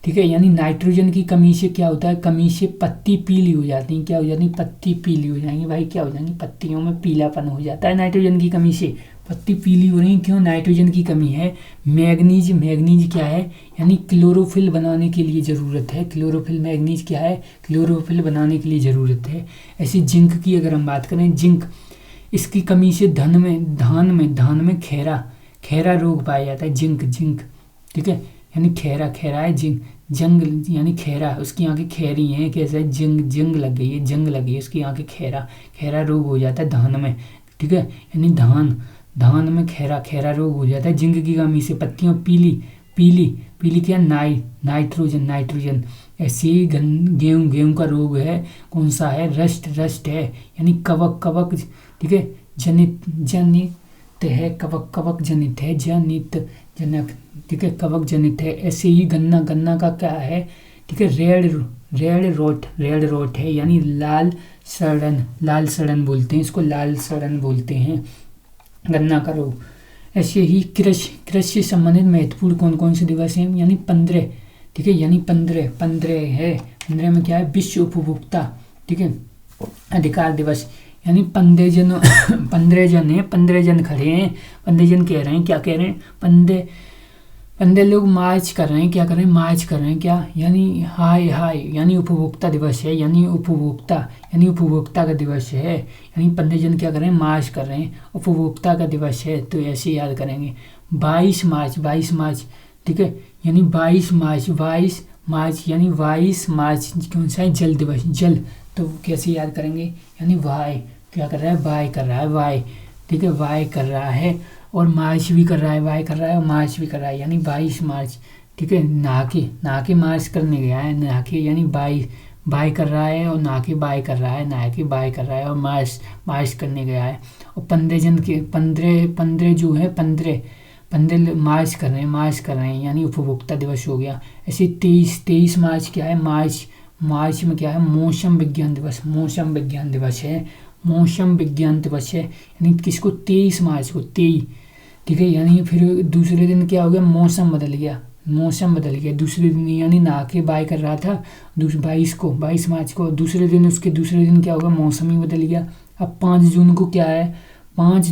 ठीक है, यानी नाइट्रोजन की कमी से क्या होता है, कमी से पत्ती पीली हो जाती है, क्या हो जाती है, पत्ती पीली हो जाएंगी भाई, क्या हो जाएंगी, पत्तियों में पीलापन हो जाता है नाइट्रोजन की कमी से, पत्ती पीली हो रही है, क्यों, नाइट्रोजन की कमी है। मैग्नीज, मैग्नीज क्या है, यानी क्लोरोफिल बनाने के लिए ज़रूरत है, क्लोरोफिल, मैग्नीज क्या है, क्लोरोफिल बनाने के लिए ज़रूरत है। ऐसी जिंक की अगर हम बात करें, जिंक, इसकी कमी से धान में खैरा, खैरा रोग पाया जाता है, जिंक, जिंक, ठीक है, यानी खैरा, खैरा है जिंक, जंग यानी खैरा, उसकी आंखें खैरी हैं, कैसा है, जंग, जंग लग गई है, जंग लगी है, उसकी आंखें खैरा, खैरा रोग हो जाता है धान में, ठीक है, यानी धान में खैरा, खैरा रोग हो जाता है जिंक की कमी से। पत्तियों पीली, पीली, पीली क्या, नाइट्रोजन, नाइट्रोजन। ऐसे ही गेहूँ, गेहूँ का रोग है, कौन सा है, रस्ट, रस्ट है, यानी कवक, कवक, ठीक है, जनित है, कवक, कवक जनित है, जनित, जनक, ठीक है, कवक जनित है। ऐसे ही गन्ना, गन्ना का क्या है, ठीक है, रेड रोट है, यानी लाल सड़न, लाल सड़न बोलते हैं इसको, लाल सड़न बोलते हैं गन्ना का रोग। ऐसे ही कृषि, कृषि से संबंधित महत्वपूर्ण कौन कौन से दिवस हैं, यानी 15, ठीक है, यानी 15 है, 15 में क्या है, विश्व उपभोक्ता, ठीक है, अधिकार दिवस, यानी 15 जन 15 जन है, 15 जन खड़े हैं, 15 जन कह रहे हैं, क्या कह रहे हैं, 15 लोग मार्च कर रहे हैं, क्या कर रहे हैं, मार्च कर रहे हैं, क्या, यानी हाय हाय, यानी उपभोक्ता दिवस है, यानी उपभोक्ता, यानी उपभोक्ता का दिवस है, यानी 15 जन क्या कर रहे हैं, मार्च कर रहे हैं, उपभोक्ता का दिवस है, तो ऐसे याद करेंगे। 22 मार्च, 22 मार्च, ठीक है, यानी 22 मार्च, 22 मार्च, यानी 22 मार्च कौन सा है, जल दिवस, जल, तो कैसे याद करेंगे, यानी वाई, क्या कर रहा है, वाई कर रहा है, वाई, ठीक है, वाई कर रहा है, और मार्च भी कर रहा है, वाई कर रहा है और मार्च भी कर रहा है, यानी 22 मार्च, ठीक है, नहा के मार्च करने गया है, नहा के, यानी बाई कर रहा है, और नहा के बाई कर रहा है, नहा के बाई कर रहा है, और मार्च करने गया है। और 15 जन के 15 जो है, 15 मार्च कर रहे हैं, यानी उपभोक्ता दिवस हो गया। ऐसे 23 मार्च क्या है, मार्च में क्या है, मौसम विज्ञान दिवस, मौसम विज्ञान दिवस है, मौसम विज्ञान दिवस है, यानी किसको, 23 मार्च को, 23, ठीक है, यानी फिर दूसरे दिन क्या हो गया, मौसम बदल गया, मौसम बदल गया दूसरे दिन, यानी नहा के बाय कर रहा था 22 मार्च को, दूसरे दिन, उसके दूसरे दिन क्या होगा, मौसम ही बदल गया। अब 5 जून को क्या है, 5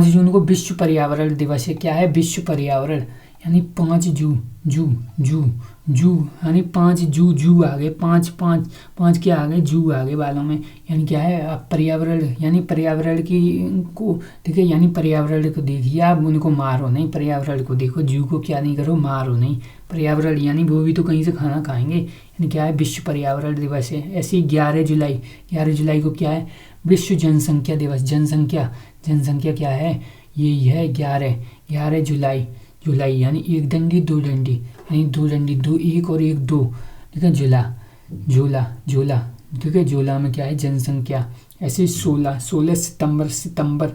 जून को विश्व पर्यावरण दिवस है, क्या है, विश्व पर्यावरण, यानी 5 जू, यानी 5 जू आ गए, 5 क्या आ गए, जू आ गए बालों में, यानी क्या है, आप पर्यावरण, यानी पर्यावरण की को, ठीक है, यानी पर्यावरण को देखिए, आप उनको मारो नहीं, पर्यावरण को देखो, जू को क्या नहीं करो, मारो नहीं, पर्यावरण, यानी वो भी तो कहीं से खाना खाएंगे, यानी क्या है, विश्व पर्यावरण दिवस है। ऐसे ही 11 जुलाई को क्या है, विश्व जनसंख्या दिवस, जनसंख्या क्या है, यही है 11 जुलाई, यानी एक डंडी दो डंडी, यानी 2 डंडी, 2 1 और 1 2, ठीक है, जोला, ठीक है, जोला में क्या है, जनसंख्या। ऐसे 16 सितंबर,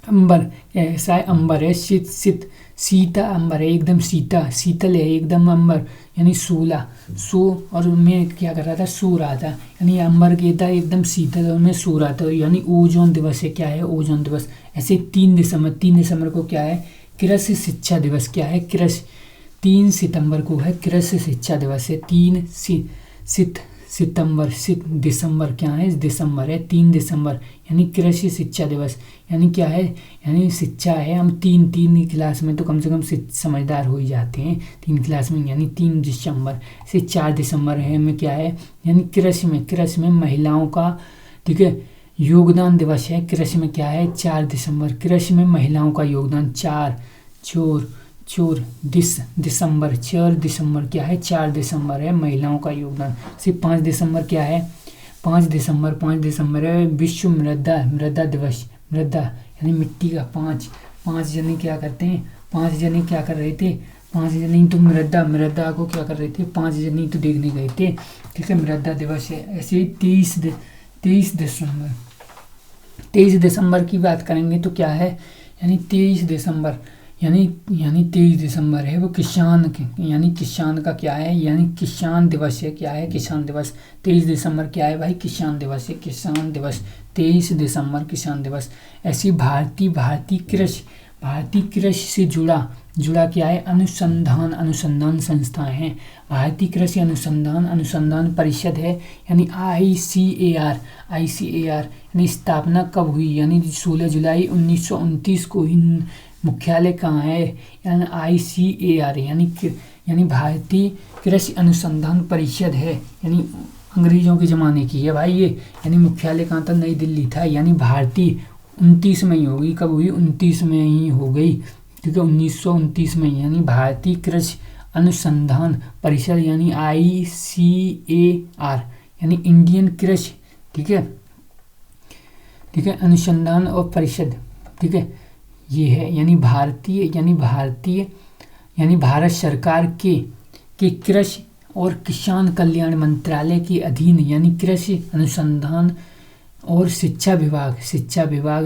अंबर, ऐसा है, अंबर है, सीता अंबर है, एकदम शीतल है एकदम अंबर, यानी 16 और मैं क्या कर रहा था, सो रहा था, यानी अंबर के था एकदम शीतल और मैं सो रहा था, यानी ओजोन दिवस है, क्या है, ओजोन दिवस। ऐसे 3 दिसंबर को क्या है, कृषि शिक्षा दिवस, क्या है, कृषि, 3 सितंबर को है कृषि शिक्षा दिवस है, सितंबर, दिसंबर क्या है, दिसंबर है, 3 दिसंबर यानी कृषि शिक्षा दिवस। यानी क्या है, यानी शिक्षा है, हम तीन क्लास में तो कम से कम समझदार हो ही जाते हैं 3 क्लास में, यानी 3 दिसंबर से 4 दिसंबर है में क्या है, यानी कृषि में महिलाओं का, ठीक है, योगदान दिवस है। कृषि में क्या है, 4 दिसंबर कृषि में महिलाओं का योगदान। 4 दिसंबर क्या है, 4 दिसंबर है महिलाओं का योगदान। सिर्फ 5 दिसंबर क्या है, 5 दिसंबर है विश्व मृदा दिवस। मृदा यानी मिट्टी का। पाँच जने क्या करते हैं, 5 जने क्या कर रहे थे, 5 जने तो मृदा को क्या कर रहे थे, 5 जने तो देखने गए थे, ठीक है, मृदा दिवस है। ऐसे ही 23 दिसंबर की बात करेंगे तो क्या है, यानी 23 दिसंबर यानी 23 दिसंबर है वो यानी किसान का क्या है, यानी किसान दिवस है। क्या है, किसान दिवस। 23 दिसंबर क्या है भाई, किसान दिवस है, किसान दिवस। 23 दिसंबर किसान दिवस। ऐसी भारतीय कृषि से जुड़ा क्या है, अनुसंधान संस्थाएं हैं। भारतीय कृषि अनुसंधान परिषद है, यानी ICAR यानी स्थापना कब हुई, यानी 16 जुलाई 1929 को ही। मुख्यालय कहाँ है, यानी ICAR यानी भारतीय कृषि अनुसंधान परिषद है, यानी अंग्रेजों के ज़माने की है भाई ये। यानी मुख्यालय कहाँ था, नई दिल्ली था। यानी भारतीय 29 में ही होगी, कब हुई, 29 में ही हो गई, ठीक है, 1929 में। यानी भारतीय कृषि अनुसंधान परिषद यानी ICAR यानी इंडियन कृषि, ठीक है, अनुसंधान और परिषद, ठीक है, ये है। यानी भारत सरकार के कृषि और किसान कल्याण मंत्रालय के अधीन, यानी कृषि अनुसंधान और शिक्षा विभाग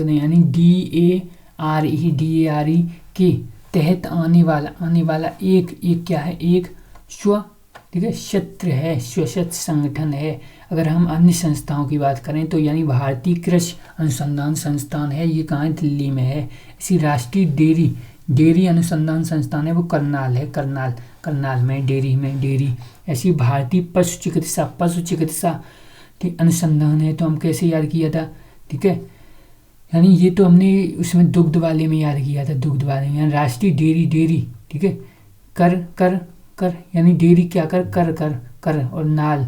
ने, यानी DARE के तहत आने वाला एक क्या है, एक स्वशक्त संगठन है। अगर हम अन्य संस्थाओं की बात करें तो यानी भारतीय कृषि अनुसंधान संस्थान है, ये कहाँ है, दिल्ली में है। इसी राष्ट्रीय डेयरी अनुसंधान संस्थान है वो करनाल में, डेयरी। ऐसी भारतीय पशु चिकित्सा के अनुसंधान है, तो हम कैसे याद किया था, ठीक है, यानी ये तो हमने उसमें दुग्ध वाले में याद किया था, दुग्ध वाले में। यानी राष्ट्रीय डेयरी, ठीक है, कर यानी डेयरी क्या कर और नाल,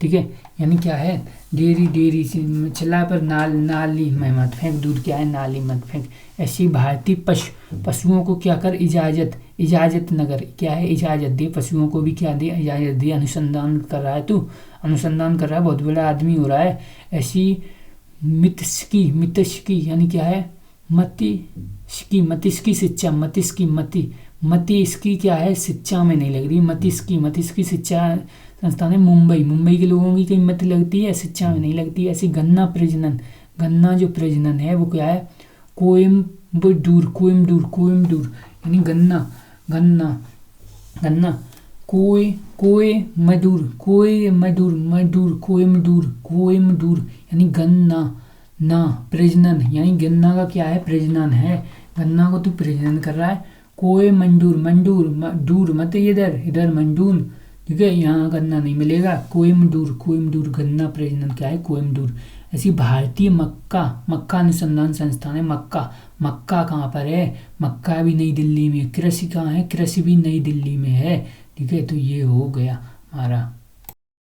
ठीक है, यानी क्या है, डेयरी चला पर नाली में मत फेंक, दूध क्या है, नाली मत फेंक। ऐसी भारतीय पशुओं को क्या कर, इजाजत नगर, क्या है, इजाजत दे, पशुओं को भी क्या दे, इजाजत दे। अनुसंधान कर रहा है तू, बहुत बड़ा आदमी हो रहा है। ऐसी मितस्की यानी क्या है, मतिस्की शिक्षा, मति इसकी क्या है, शिक्षा में नहीं लग रही। मतिस्की शिक्षा संस्थान है मुंबई के लोगों की कहीं मत लगती है, शिक्षा में नहीं लगती। ऐसी गन्ना जो प्रजनन है वो क्या है, कोयम्बटूर यानी गन्ना कोयम्बटूर यानी गन्ना प्रजनन, यानी गन्ना का क्या है, प्रजनन है, गन्ना को तो प्रजनन कर रहा है। मंडूर मत इधर मंडूर, ठीक है, यहाँ गन्ना नहीं मिलेगा। कोयम्बटूर गन्ना प्रजनन क्या है, कोयम्बटूर। ऐसी भारतीय मक्का अनुसंधान संस्थान है। मक्का कहाँ पर है, मक्का भी नई दिल्ली में। कृषि कहाँ है, कृषि भी नई दिल्ली में है, ठीक है। तो ये हो गया हमारा